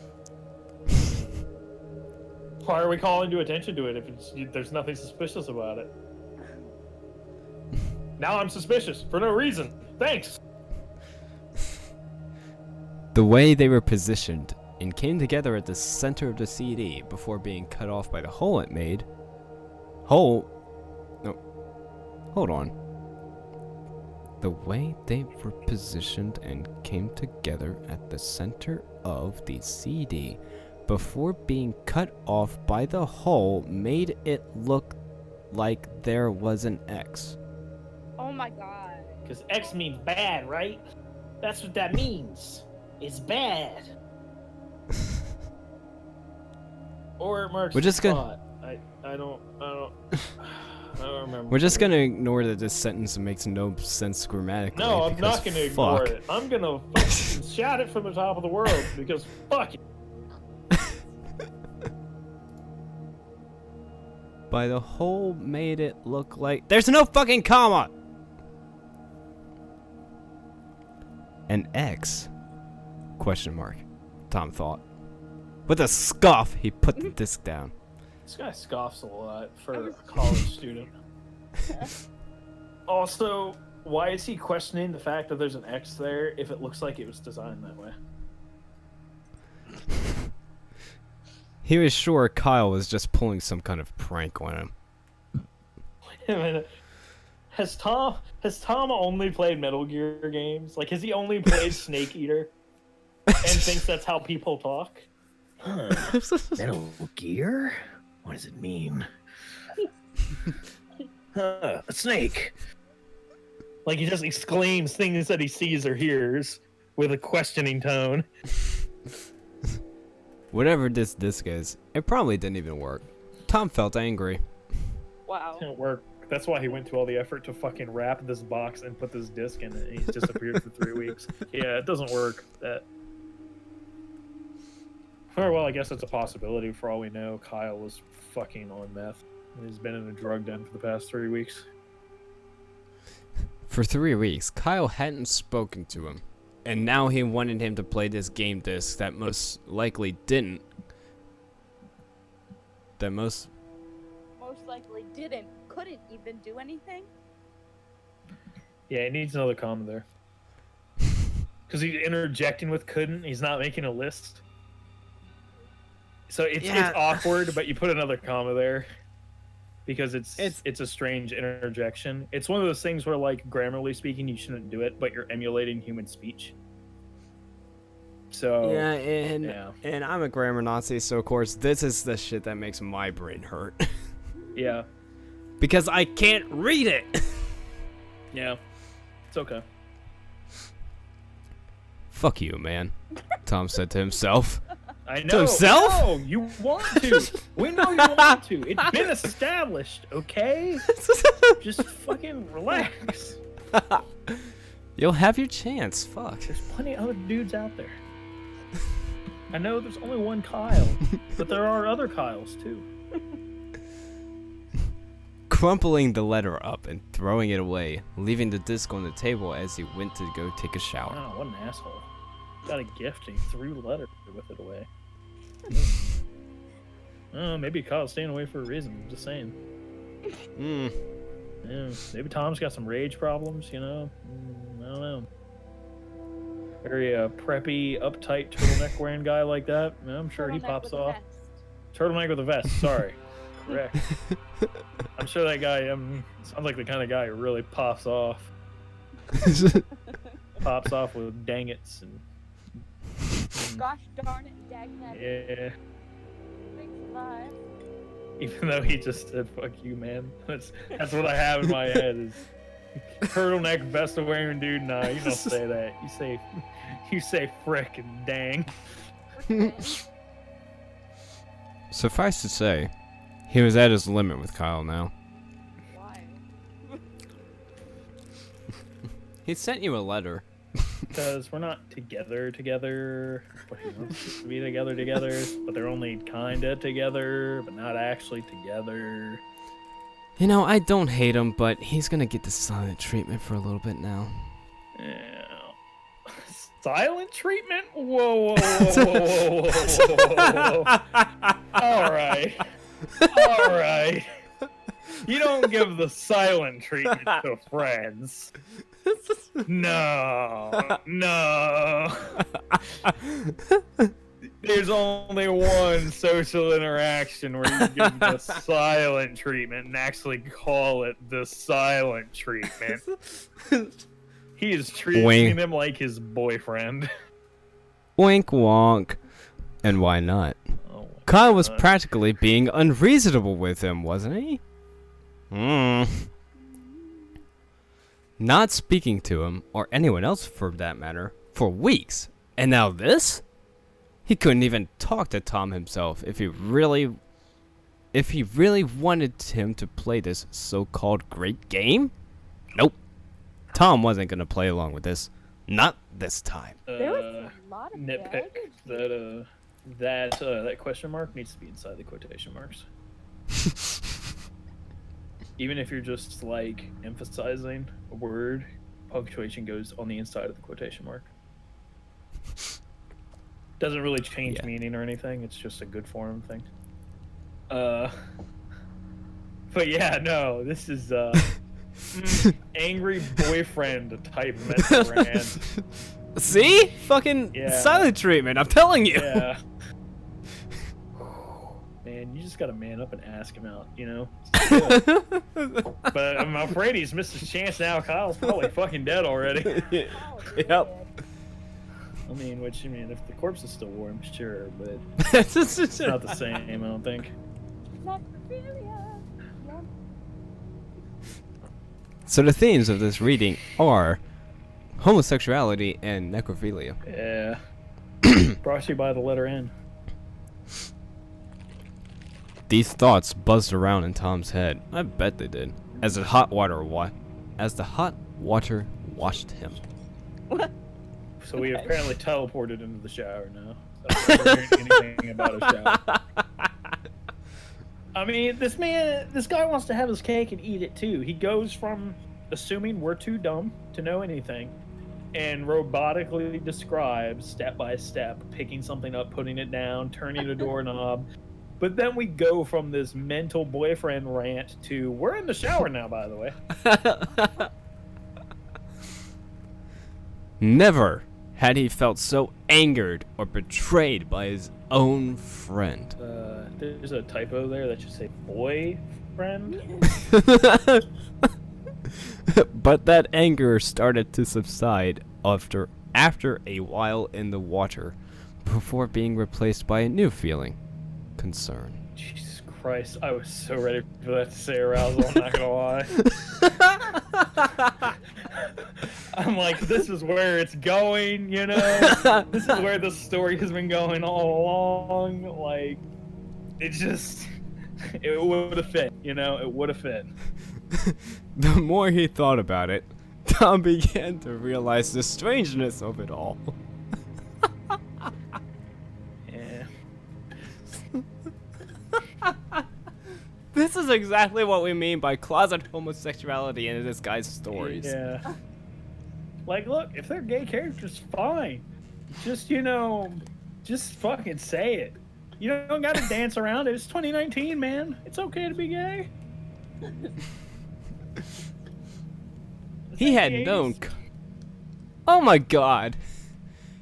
Why are we calling to attention to it if there's nothing suspicious about it? Now I'm suspicious for no reason. Thanks. The way they were positioned and came together at the center of the CD before being cut off by the hole it made. Hold on. The way they were positioned and came together at the center of the CD before being cut off by the hole made it look like there was an X. Oh my god. Because X means bad, right? That's what that means. It's bad. Or it marks We're just the gonna- spot. I don't remember. We're just gonna ignore that this sentence makes no sense grammatically. No, I'm because not gonna ignore fuck. it. I'm gonna fucking shout it from the top of the world because fuck it. By the hole made it look like there's no fucking comma. An X? Question mark. Tom thought. With a scoff, he put the disc down. This guy scoffs a lot for a college student. Also, why is he questioning the fact that there's an X there if it looks like it was designed that way? He was sure Kyle was just pulling some kind of prank on him. Wait a minute. Has Tom only played Metal Gear games? Like, has he only played Snake Eater and thinks that's how people talk? Huh. Metal Gear? What does it mean? A snake. Like, he just exclaims things that he sees or hears with a questioning tone. Whatever this disc is, it probably didn't even work. Tom felt angry. Wow. Didn't work. That's why he went to all the effort to fucking wrap this box and put this disc in it. And he's disappeared for 3 weeks. Yeah, it doesn't work. That. Or, well, I guess it's a possibility. For all we know, Kyle was fucking on meth. He's been in a drug den for the past 3 weeks. For 3 weeks, Kyle hadn't spoken to him. And now he wanted him to play this game disc that most likely didn't. That most likely couldn't even do anything. Yeah, he needs another comma there. Because he's interjecting with couldn't. He's not making a list. So it's awkward, but you put another comma there. Because it's a strange interjection. It's one of those things where, like, grammarly speaking, you shouldn't do it, but you're emulating human speech. So yeah, and I'm a grammar Nazi, so of course this is the shit that makes my brain hurt. Yeah. Because I can't read it. Yeah. It's okay. Fuck you, man. Tom said to himself. I know. To himself? No, you want to. We know you want to. It's been established, okay? Just fucking relax. You'll have your chance. Fuck. There's plenty of other dudes out there. I know there's only one Kyle, but there are other Kyles too. Crumpling the letter up and throwing it away, leaving the disc on the table as he went to go take a shower. Oh, what an asshole. Got a gift and he threw the letter with it away. Oh, maybe Kyle's staying away for a reason. I'm just saying. Yeah, maybe Tom's got some rage problems, you know? I don't know. Very preppy, uptight, turtleneck wearing guy like that. I'm sure he Turtleneck pops with a off. vest. Turtleneck with a vest, sorry. Correct. I'm sure that guy sounds like the kind of guy who really pops off. Pops off with dang it's and Gosh darn it, dag that. yeah. Thanks alive. Even though he just said "fuck you, man," that's what I have in my head is turtleneck vest wearing dude. Nah, you don't say that. You say frick and dang. Suffice to say, he was at his limit with Kyle now. Why? He sent you a letter. Because we're not together, but he wants us to be together, but they're only kinda together, but not actually together. You know, I don't hate him, but he's gonna get the silent treatment for a little bit now. Yeah. Silent treatment? Whoa, whoa, whoa, whoa, whoa, whoa, whoa. All right. You don't give the silent treatment to friends. No. There's only one social interaction where you give the silent treatment and actually call it the silent treatment. He is treating him like his boyfriend. Wink wonk. And why not? Oh, Kyle was practically being unreasonable with him, wasn't he? Not speaking to him, or anyone else for that matter, for weeks. And now this? He couldn't even talk to Tom himself if he really wanted him to play this so-called great game. Nope. Tom wasn't gonna play along with this. Not this time. There was a lot of Nitpick baggage. that question mark needs to be inside the quotation marks. Even if you're just like emphasizing a word, punctuation goes on the inside of the quotation mark. Doesn't really change meaning or anything. It's just a good form thing. But yeah, no, this is angry boyfriend type message rant. See? Fucking silent treatment, I'm telling you. Yeah. Man, you just gotta man up and ask him out, you know? But I'm afraid he's missed his chance now. Kyle's probably fucking dead already. Yep. I mean, if the corpse is still warm, sure, but It's it's not the same, I don't think. Necrophilia. Yeah. So the themes of this reading are homosexuality and necrophilia. Yeah. Brought to you by the letter N. These thoughts buzzed around in Tom's head. I bet they did. As the hot water washed him. So we apparently teleported into the shower now. I don't remember anything about a shower. I mean, this guy wants to have his cake and eat it too. He goes from assuming we're too dumb to know anything and robotically describes step by step, picking something up, putting it down, turning a doorknob. But then we go from this mental boyfriend rant to, we're in the shower now, by the way. Never had he felt so angered or betrayed by his own friend. There's a typo there that should say boyfriend. But that anger started to subside after a while in the water, before being replaced by a new feeling. Concern. Jesus Christ, I was so ready for that to say arousal, I'm not gonna lie. I'm like, this is where it's going, you know? This is where the story has been going all along. Like, it would have fit, you know? It would have fit. The more he thought about it, Tom began to realize the strangeness of it all. Yeah. This is exactly what we mean by closet homosexuality in this guy's stories. Yeah. Like, look, if they're gay characters, fine. Just, you know, just fucking say it. You don't gotta dance around it. It's 2019, man. It's okay to be gay. He had known... Oh my god.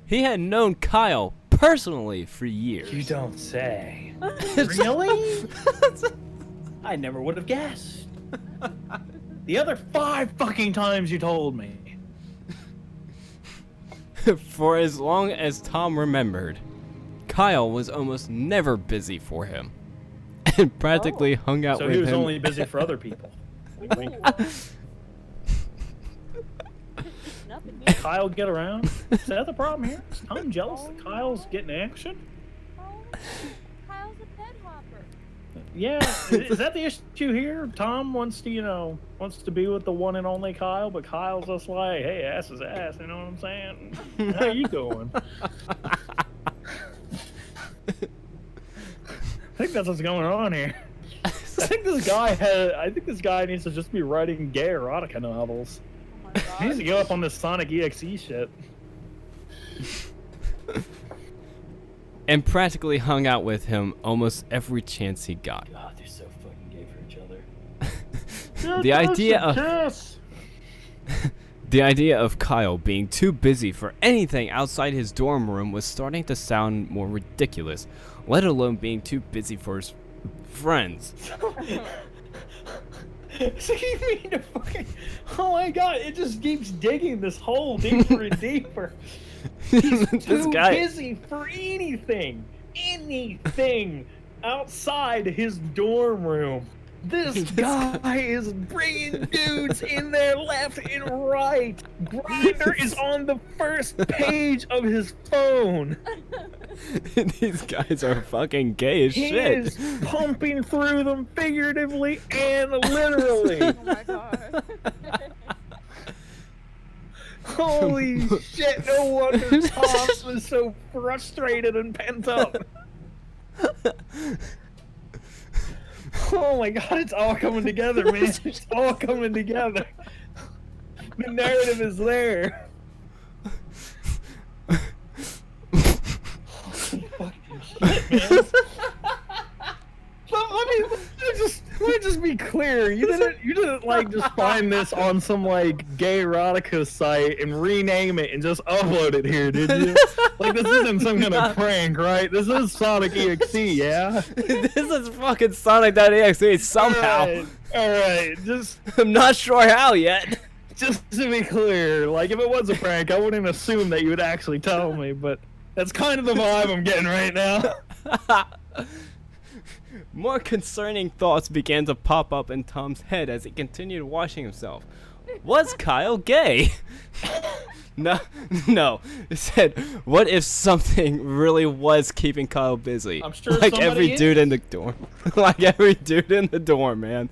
He had known Kyle personally for years. You don't say. Really? I never would have guessed. The other 5 fucking times you told me. For as long as Tom remembered, Kyle was almost never busy for him, and practically hung out So with he was him. only busy for other people. Wink, wink. Nothing new. Kyle get around? Is that the problem here? Is Tom jealous that Kyle's getting action? Kyle's a bed hopper. Yeah, is that the issue here? Tom wants to, you know, be with the one and only Kyle, but Kyle's just like, hey, ass is ass, you know what I'm saying? How you doing? I think that's what's going on here. I think this guy needs to just be writing gay erotica novels. Oh my He needs god. to go up on this Sonic.exe shit. And practically hung out with him almost every chance he got. God, they're so fucking gay for each other. The idea of Kyle being too busy for anything outside his dorm room was starting to sound more ridiculous, let alone being too busy for his friends. So you mean to fucking... Oh my god, it just keeps digging this hole deeper and deeper. He's This too guy, busy for anything outside his dorm room. This guy is bringing dudes in there left and right. Grindr is on the first page of his phone. These guys are fucking gay as He shit. is pumping through them figuratively and literally. Oh my god. Holy shit, no wonder Tom was so frustrated and pent up. Oh my god, it's all coming together, man. It's all coming together. The narrative is there. Holy fucking shit, man. Let me just be clear. You didn't like just find this on some like gay erotica site and rename it and just upload it here, did you? Like this isn't some kind of prank, right? This is Sonic.exe, yeah? This is fucking Sonic.exe somehow. Alright, just I'm not sure how yet. to be clear, like if it was a prank, I wouldn't assume that you would actually tell me, but that's kind of the vibe I'm getting right now. More concerning thoughts began to pop up in Tom's head as he continued washing himself. Was Kyle gay? No. It said, what if something really was keeping Kyle busy? I'm sure like somebody every is. dude in the dorm. Like every dude in the dorm, man.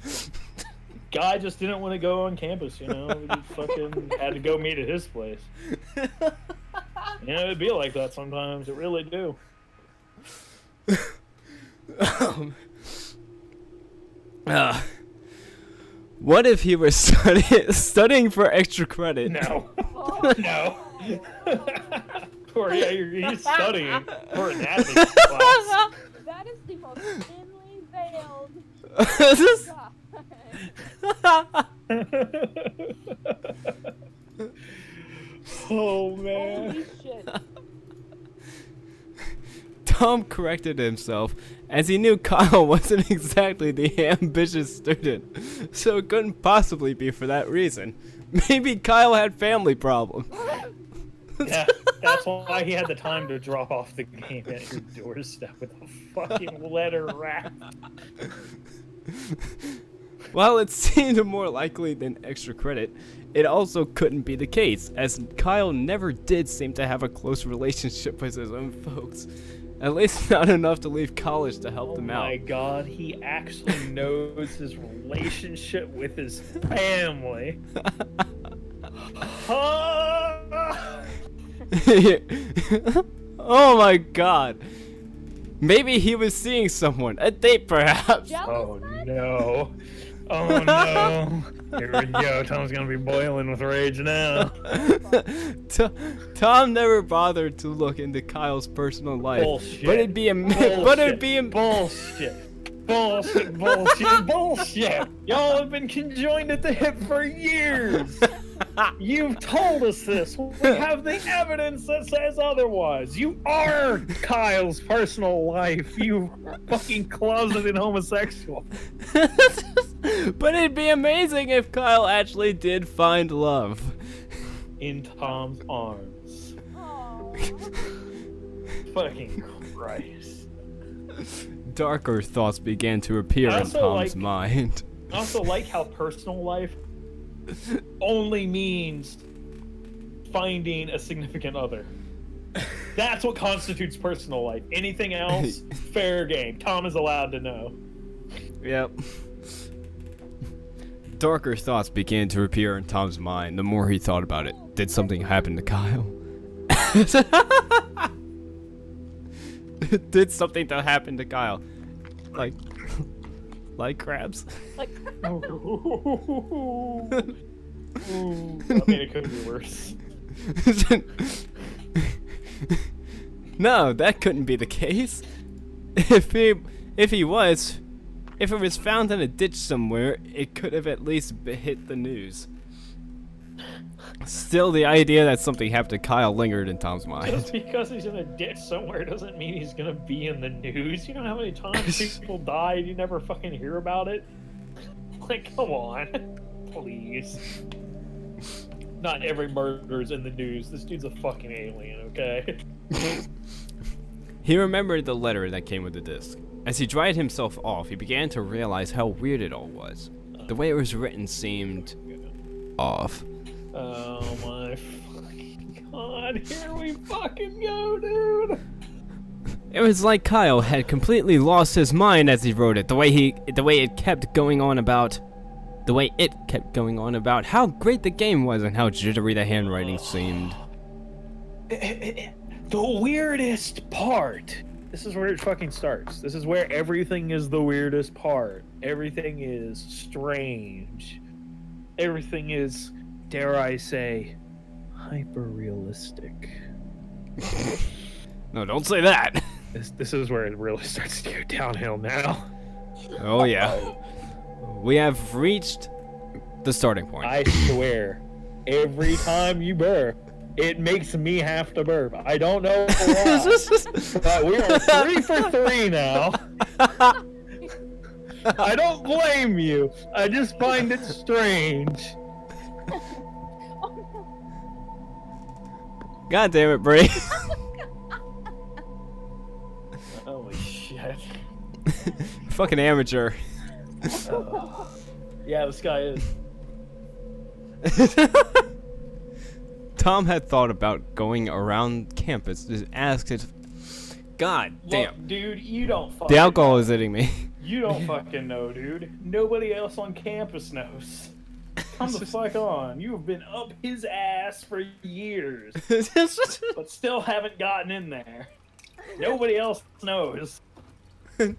Guy just didn't want to go on campus, you know? He just fucking had to go meet at his place. You know, it'd be like that sometimes. It really do. What if he was studying for extra credit? No. No. Or yeah, he's studying for anatomy class. That is the most thinly veiled. Oh man. Holy shit. Tom corrected himself, as he knew Kyle wasn't exactly the ambitious student, so it couldn't possibly be for that reason. Maybe Kyle had family problems. Yeah, that's why he had the time to drop off the game at your doorstep with a fucking letter wrap. While it seemed more likely than extra credit, it also couldn't be the case, as Kyle never did seem to have a close relationship with his own folks. At least not enough to leave college to help them Oh out. my god, he actually knows his relationship with his family. Oh my god. Maybe he was seeing someone. A date, perhaps. Oh no. Oh no. Here we go. Tom's gonna be boiling with rage now. Tom never bothered to look into Kyle's personal life. Bullshit. But it'd be Bullshit. Bullshit. Y'all have been conjoined at the hip for years. You've told us this. We have the evidence that says otherwise. You are Kyle's personal life. You fucking closeted homosexual. But it'd be amazing if Kyle actually did find love. In Tom's arms. Oh. Fucking Christ. Darker thoughts began to appear I in also Tom's like- mind. I also like how personal life only means finding a significant other. That's what constitutes personal life. Anything else, fair game. Tom is allowed to know. Yep. Darker thoughts began to appear in Tom's mind the more he thought about it. Did something happen to Kyle? Did something to happen to Kyle? Like crabs? Like, Ooh. I mean, it could be worse. No, that couldn't be the case. If it was found in a ditch somewhere, it could have at least hit the news. Still, the idea that something happened to Kyle lingered in Tom's mind. Just because he's in a ditch somewhere doesn't mean he's gonna be in the news. You know how many times people die and you never fucking hear about it? Like, come on. Please. Not every murder's in the news. This dude's a fucking alien, okay? He remembered the letter that came with the disc. As he dried himself off, he began to realize how weird it all was. The way it was written seemed off. Oh my fucking god, here we fucking go, dude! It was like Kyle had completely lost his mind as he wrote it. The way it kept going on about how great the game was and how jittery the handwriting seemed. The weirdest part. This is where it fucking starts. This is where everything is the weirdest part. Everything is strange. Everything is, dare I say, hyper-realistic. No, don't say that. This is where it really starts to go downhill now. Oh yeah. We have reached the starting point. I swear, every time you burp, it makes me have to burp. I don't know why, but we are 3 for 3 now. I don't blame you. I just find it strange. God damn it, Bree. Holy shit. Fucking amateur. Yeah, this guy is. Tom had thought about going around campus to ask if... God damn. Look, dude, you don't fucking The alcohol is hitting me. You don't fucking know, dude. Nobody else on campus knows. Come the fuck on. You have been up his ass for years, but still haven't gotten in there. Nobody else knows. To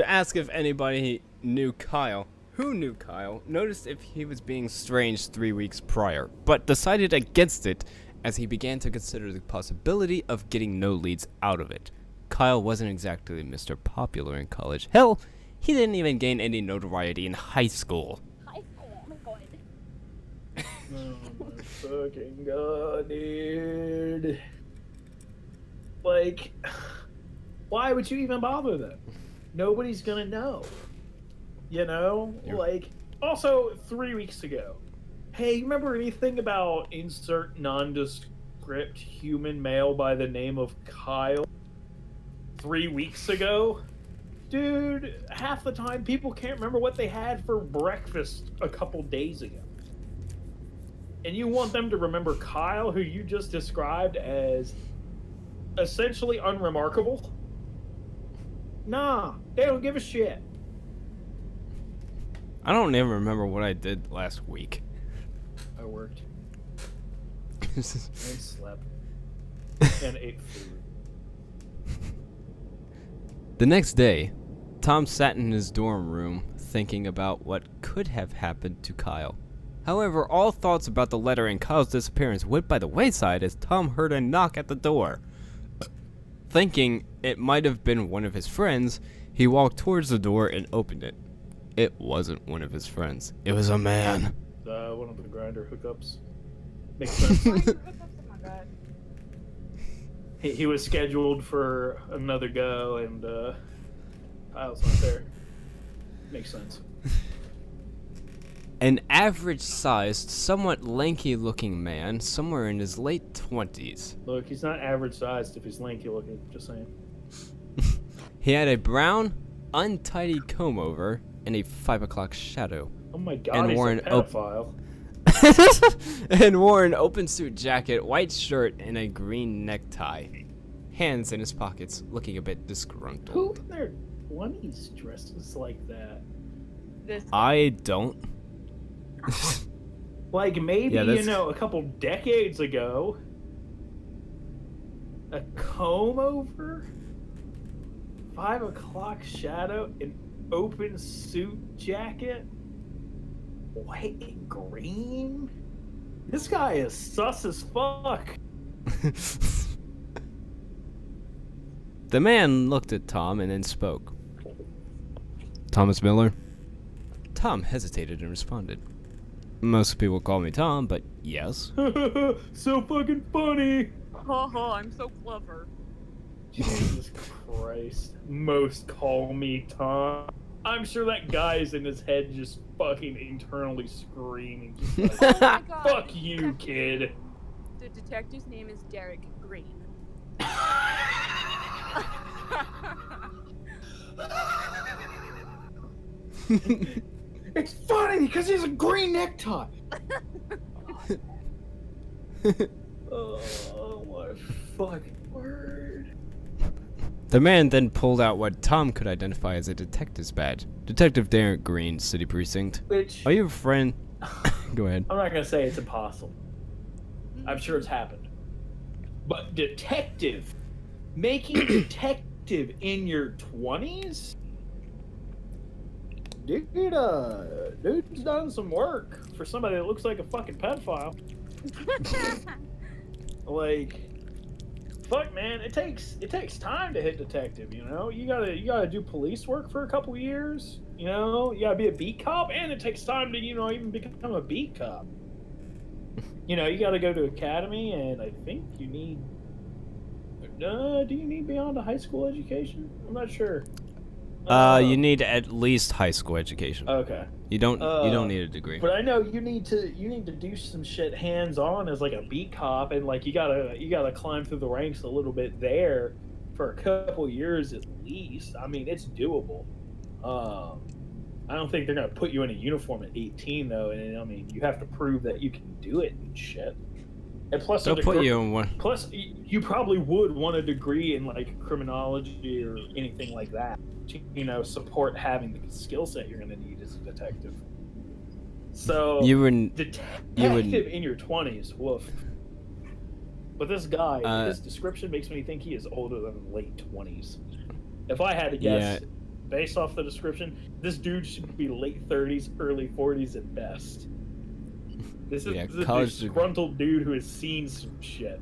ask if anybody knew Kyle, who knew Kyle, noticed if he was being strange 3 weeks prior, but decided against it as he began to consider the possibility of getting no leads out of it. Kyle wasn't exactly Mr. Popular in college. Hell, he didn't even gain any notoriety in high school. High school, oh my god. Oh my fucking god, dude. Like, why would you even bother them? Nobody's gonna know. You know? You're- Like, also, 3 weeks ago. Hey, remember anything about insert nondescript human male by the name of Kyle? 3 weeks ago? Dude, half the time people can't remember what they had for breakfast a couple days ago. And you want them to remember Kyle, who you just described as essentially unremarkable? Nah, they don't give a shit. I don't even remember what I did last week. I worked and slept and ate food. The next day, Tom sat in his dorm room thinking about what could have happened to Kyle. However, all thoughts about the letter and Kyle's disappearance went by the wayside as Tom heard a knock at the door. Thinking it might have been one of his friends, he walked towards the door and opened it. It wasn't one of his friends. It was a man. One of the grinder hookups. Makes sense. He was scheduled for another go, and Kyle's not there. Makes sense. An average-sized, somewhat lanky-looking man, somewhere in his late 20s. Look, he's not average sized if he's lanky looking, just saying. He had a brown, untidy comb-over and a 5 o'clock shadow. Oh my god, And he's wore a an pedophile. And wore an open suit jacket, white shirt, and a green necktie. Hands in his pockets, looking a bit disgruntled. Who in their 20s dresses like that? This I don't. Like, maybe, Yeah, you that's- know, a couple decades ago, a comb over, 5 o'clock shadow, an open suit jacket, white and green. This guy is sus as fuck. The man looked at Tom and then spoke. Thomas Miller? Tom hesitated and responded. Most people call me Tom, but yes. So fucking funny. haha, I'm so clever. Jesus Christ. Most call me Tom. I'm sure that guy's in his head just fucking internally screaming. Just like, Oh my god. fuck you, kid. The detective's name is Derek Green. It's funny because he has a green necktie. Oh my fucking word. The man then pulled out what Tom could identify as a detective's badge. Detective Darren Green, City Precinct. Which Are you a friend? Go ahead. I'm not gonna say it's impossible. I'm sure it's happened. But detective, making detective in your 20s? Dude's done some work for somebody that looks like a fucking pedophile. Like, fuck, man, it takes time to hit detective. You know, you gotta do police work for a couple years. You know, you gotta be a beat cop, and it takes time to even become a beat cop. You know, you gotta go to academy, and I think you need. Do you need beyond a high school education? I'm not sure. You need at least high school education. Okay. You don't need a degree. But I know you need to do some shit hands on as like a beat cop, and like you gotta climb through the ranks a little bit there for a couple years at least. I mean, it's doable. I don't think they're gonna put you in a uniform at 18 though, and I mean you have to prove that you can do it and shit. And plus, They'll put you in one. Plus, you probably would want a degree in like criminology or anything like that to, you know, support having the skill set you're gonna need as a detective. So detective in your 20s, woof. But this guy, his description makes me think he is older than late 20s. If I had to guess, based off the description, this dude should be late 30s, early 40s at best. This is a disgruntled dude who has seen some shit.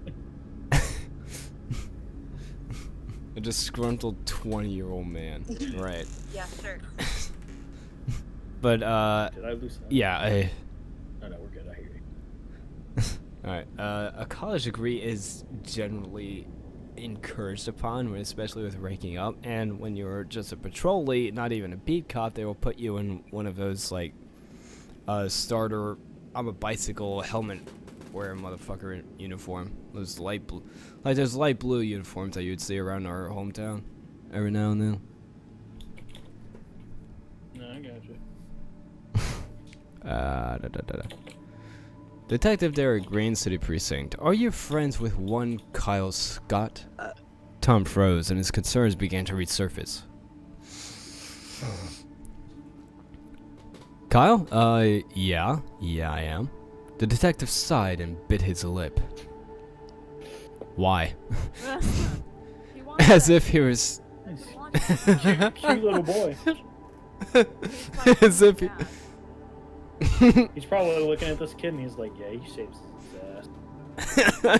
A disgruntled 20-year-old man. Right. Yeah, sure. But, Did I lose that? yeah, Oh, no, we're good. I hear you. Alright, a college degree is generally encouraged upon, especially with raking up, and when you're just a patrollee, not even a beat cop, they will put you in one of those, like, starter, I'm a bicycle helmet wearing motherfucker uniform. Those light blue, like those light blue uniforms that you'd see around our hometown every now and then. No, I got you. Detective Derek Green, City Precinct. Are you friends with one Kyle Scott? Tom froze, and his concerns began to resurface. Kyle? Yeah, I am. The detective sighed and bit his lip. Why? As if he was... Cute little boy. As if he... He's probably looking at this kid and he's like, yeah, he shapes his ass.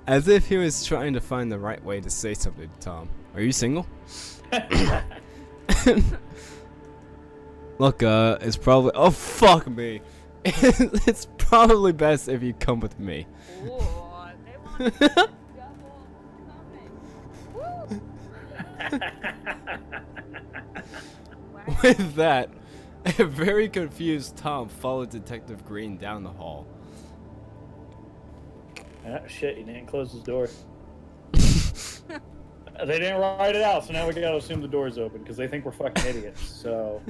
As if he was trying to find the right way to say something to Tom. Are you single? Look, it's probably... Oh, fuck me. It's probably best if you come with me. Ooh, they want double coming. Woo! With that, a very confused Tom followed Detective Green down the hall. Ah, shit, he didn't close his door. They didn't write it out, so now we gotta assume the door's open because they think we're fucking idiots. So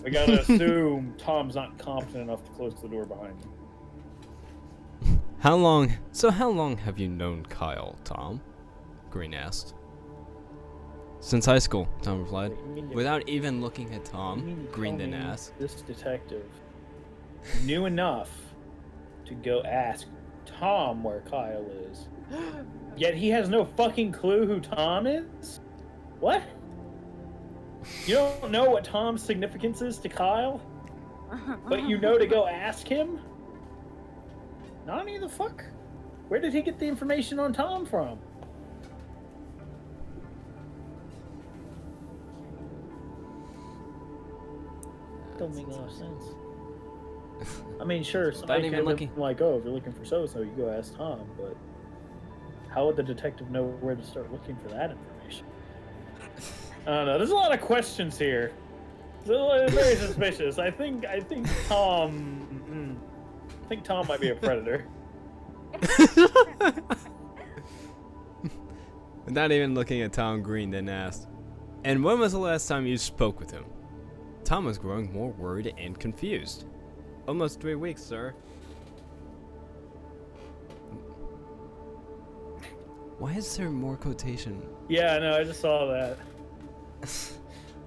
we gotta assume Tom's not competent enough to close the door behind him. How long have you known Kyle, Tom? Green asked. Since high school, Tom replied. Without even looking at Tom, Green then asked. This detective knew enough to go ask Tom where Kyle is. Yet he has no fucking clue who Tom is? What? You don't know what Tom's significance is to Kyle? But you know to go ask him? Nani the fuck? Where did he get the information on Tom from? Don't make a lot of sense. I mean, sure, somebody could have been like, oh, if you're looking for so-and-so, you go ask Tom, but how would the detective know where to start looking for that information? I don't know. There's a lot of questions here. It's very suspicious. I think Tom might be a predator. Not even looking at Tom, Green then asked. And when was the last time you spoke with him? Tom was growing more worried and confused. Almost 3 weeks, sir. Why is there more quotation? Yeah, no, I just saw that.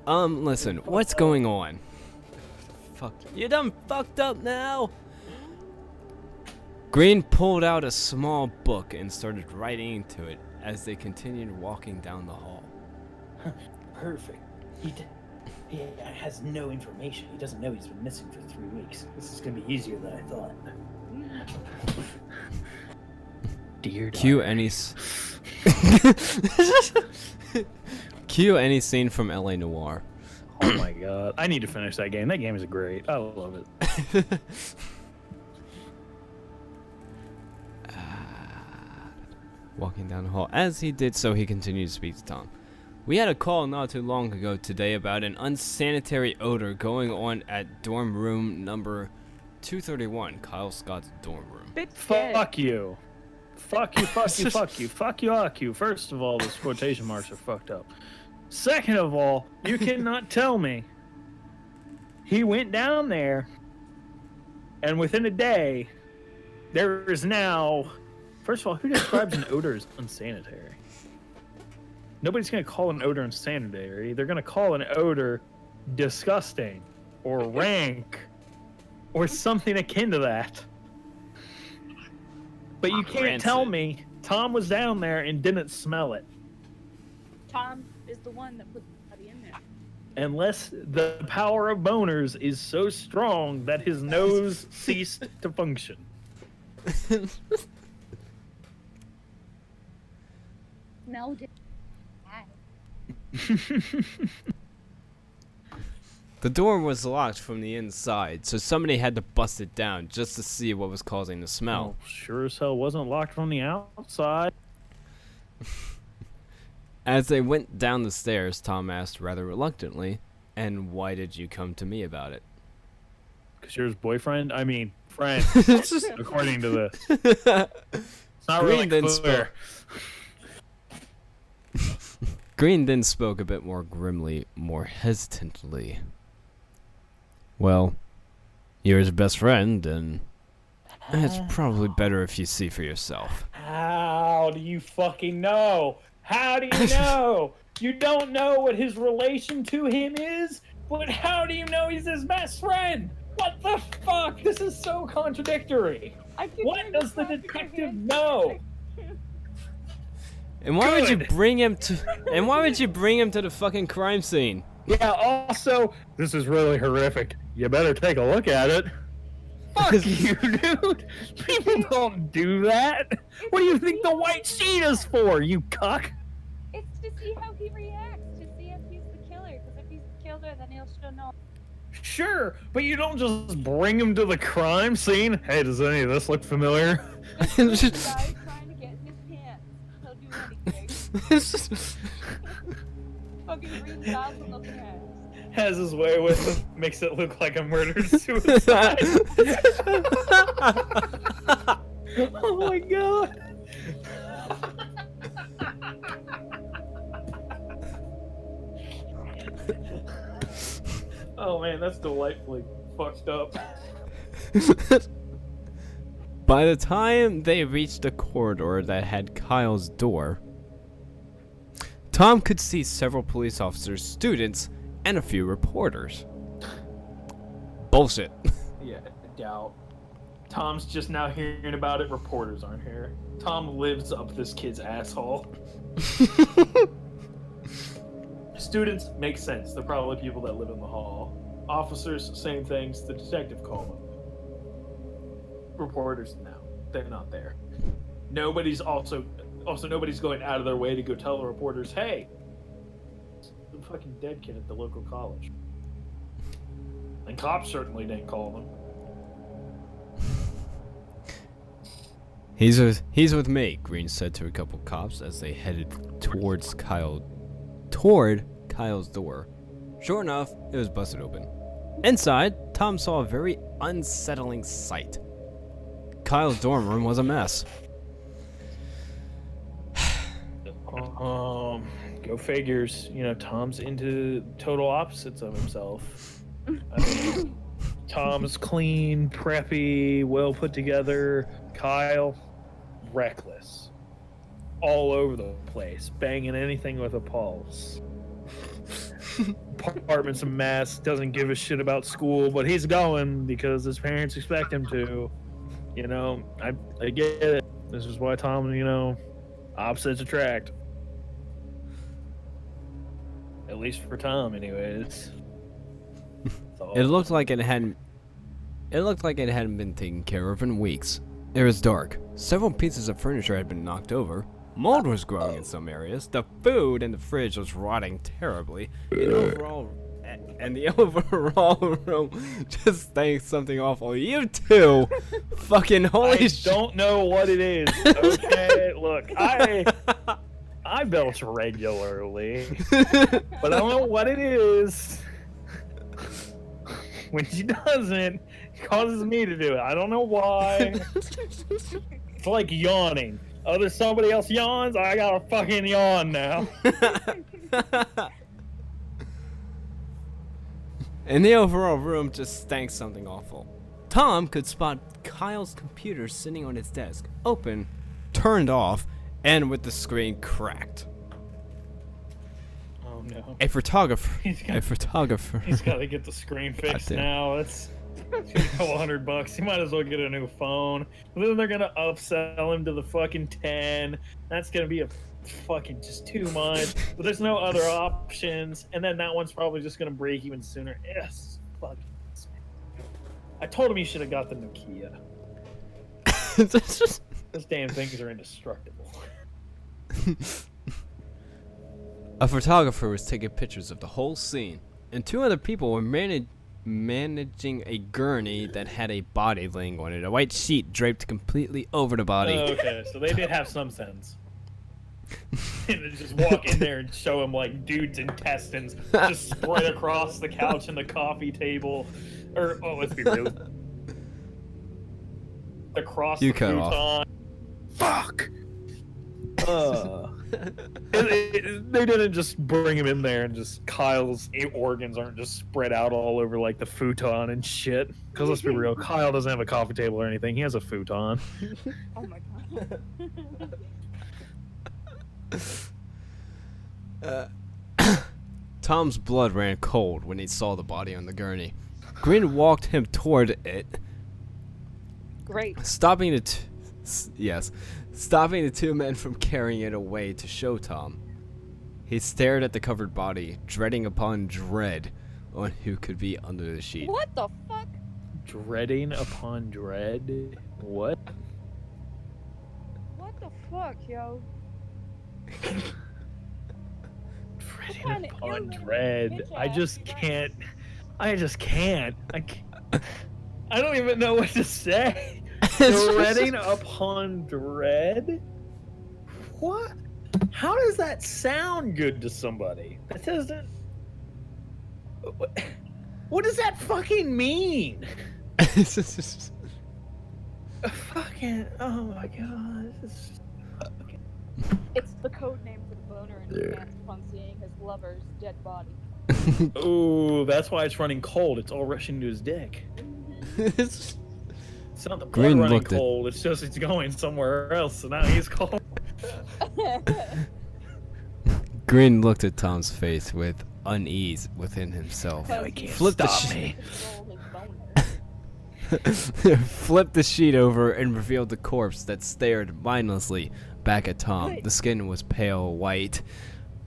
Listen, what's going on? Fuck. You done fucked up now? Green pulled out a small book and started writing into it as they continued walking down the hall. Perfect. He has no information. He doesn't know he's been missing for 3 weeks. This is gonna be easier than I thought. Dear Cue daughter. Cue any scene from LA Noire. Oh my god. I need to finish that game. That game is great. I love it. Walking down the hall. As he did so, he continued to speak to Tom. We had a call not too long ago today about an unsanitary odor going on at dorm room number 231, Kyle Scott's dorm room. Bitch, Fuck you. Fuck you, fuck you, fuck you, fuck you, fuck you. First of all, those quotation marks are fucked up. Second of all, you cannot tell me he went down there and within a day, there is now... First of all, who describes an odor as unsanitary? Nobody's going to call an odor unsanitary. They're going to call an odor disgusting or rank or something akin to that. But you can't tell me Tom was down there and didn't smell it. Tom is the one that put the body in there. Unless the power of boners is so strong that his nose ceased to function. No, did The door was locked from the inside, so somebody had to bust it down just to see what was causing the smell. Oh, sure as hell wasn't locked from the outside. As they went down the stairs, Tom asked rather reluctantly, "And why did you come to me about it?" Because you're his boyfriend? I mean, friend, according to this. It's not Green really then clear. Green then spoke a bit more grimly, more hesitantly. "Well, you're his best friend, and it's probably better if you see for yourself." How do you fucking know? How do you know? You don't know what his relation to him is, but how do you know he's his best friend? What the fuck? This is so contradictory. I keep What trying does to the stop your detective hand. know? And why would you Good. bring him to? And why would you bring him to the fucking crime scene? Yeah, also, this is really horrific. You better take a look at it. Fuck you, dude. People don't do that. What do you think the white sheet is for, you cuck? It's to see how he reacts, to see if he's the killer. Because if he's the killer, then he'll know. Sure, but you don't just Bring him to the crime scene. Hey, does any of this look familiar? This guy's trying to get in his pants. He'll do anything. Fucking read out on the pants. has his way with him, makes it look like a murder-suicide. Oh my god. Oh man, that's delightfully fucked up. By the time they reached a corridor that had Kyle's door, Tom could see several police officers, students, and a few reporters. Bullshit. Yeah, doubt. Tom's just now hearing about it. Reporters aren't here. Tom lives up this kid's asshole. Students make sense. They're probably people that live in the hall. Officers, same things. The detective called them. Reporters, no, they're not there. Nobody's also nobody's going out of their way to go tell the reporters, hey, the fucking dead kid at the local college. And cops certainly didn't call them. He's with me, Green said to a couple cops as they headed toward Kyle's door. Sure enough, it was busted open. Inside, Tom saw a very unsettling sight. Kyle's dorm room was a mess. Go figures. You know, Tom's into total opposites of himself. I mean, Tom's clean, preppy, well put together. Kyle, reckless. All over the place, banging anything with a pulse. Apartment's a mess, doesn't give a shit about school, but he's going because his parents expect him to. You know, I get it. This is why Tom, you know, opposites attract. At least for Tom, anyways. It looked like it hadn't been taken care of in weeks. It was dark. Several pieces of furniture had been knocked over. Mold was growing in some areas. The food in the fridge was rotting terribly. And the overall room just stank something awful. You two, fucking holy shit! I don't know what it is. Okay, look, I belch regularly, but I don't know what it is. When she doesn't, it causes me to do it. I don't know why. It's like yawning. Other somebody else yawns, I gotta fucking yawn now. And the overall room just stank something awful. Tom could spot Kyle's computer sitting on his desk, open, turned off, and with the screen cracked. Oh no. A photographer. He's got to get the screen fixed Goddamn. now. It's gonna be $200. He might as well get a new phone. But then they're gonna upsell him to the fucking 10. That's gonna be a fucking just too much. But there's no other options. And then that one's probably just gonna break even sooner. Yes, fucking. I told him he should have got the Nokia. Those damn things are indestructible. A photographer was taking pictures of the whole scene, and two other people were managing a gurney that had a body laying on it, a white sheet draped completely over the body. Oh, okay, so they did have some sense. And then just walk in there and show him like dude's intestines just spread across the couch and the coffee table, or let's be real, across You the cut futon. off. Fuck. They didn't just bring him in there and just Kyle's organs aren't just spread out all over like the futon and shit. Because let's be real, Kyle doesn't have a coffee table or anything. He has a futon. Oh my god. Tom's blood ran cold when he saw the body on the gurney. Green walked him toward it, Great. stopping the two men from carrying it away to show Tom. He stared at the covered body, dreading upon dread on who could be under the sheet. What the fuck? Dreading upon dread? What? What the fuck, yo? Dreading kinda upon illiterate dread. bitch I ass just you got. can't. I just can't. I don't even know what to say. Dreading upon dread? What? How does that sound good to somebody? That doesn't. What does that fucking mean? Fucking. Oh my god. This is fucking. It's the code name for the boner in his pants upon seeing his lover's dead body. Ooh, that's why it's running cold. It's all rushing to his dick. It's not the blood Green running looked at- cold. It's just it's going somewhere else, so now he's cold. Grin looked at Tom's face with unease within himself. Now he can't Flip the stop sh- me. Flipped the sheet over and revealed the corpse that stared mindlessly back at Tom. The skin was pale white,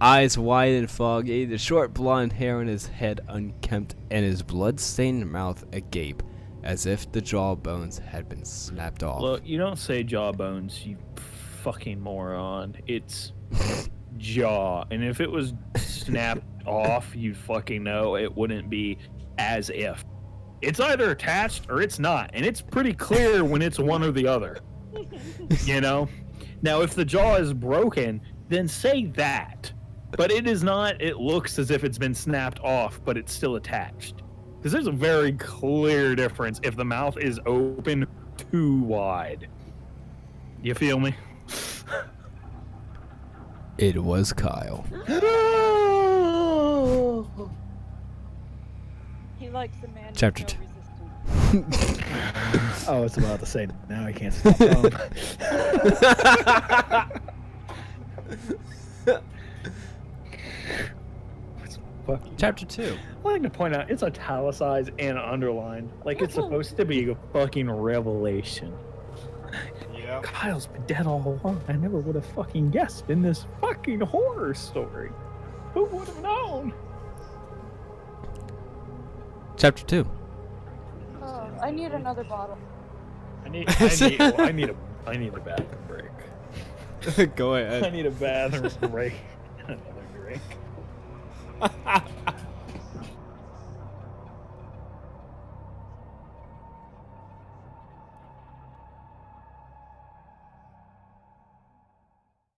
eyes wide and foggy, the short blonde hair on his head unkempt, and his blood-stained mouth agape, as if the jawbones had been snapped off. Look, you don't say jawbones, you fucking moron. It's jaw. And if it was snapped off, you fucking know it wouldn't be as if. It's either attached or it's not. And it's pretty clear when it's one or the other. You know? Now, if the jaw is broken, then say that. But it is not. It looks as if it's been snapped off, but it's still attached. Because there's a very clear difference if the mouth is open too wide. You feel me? It was Kyle. He likes a man Chapter with 2. no resistance. I was about to say, now I can't stop. Chapter 2. I like to point out it's italicized and underlined. Like it's supposed to be a fucking revelation. Yeah. Kyle's been dead all along. I never would have fucking guessed in this fucking horror story. Who would have known? Chapter 2. Oh, I need another bottle. I need a bathroom break. Go I ahead. need a bathroom break. Another drink.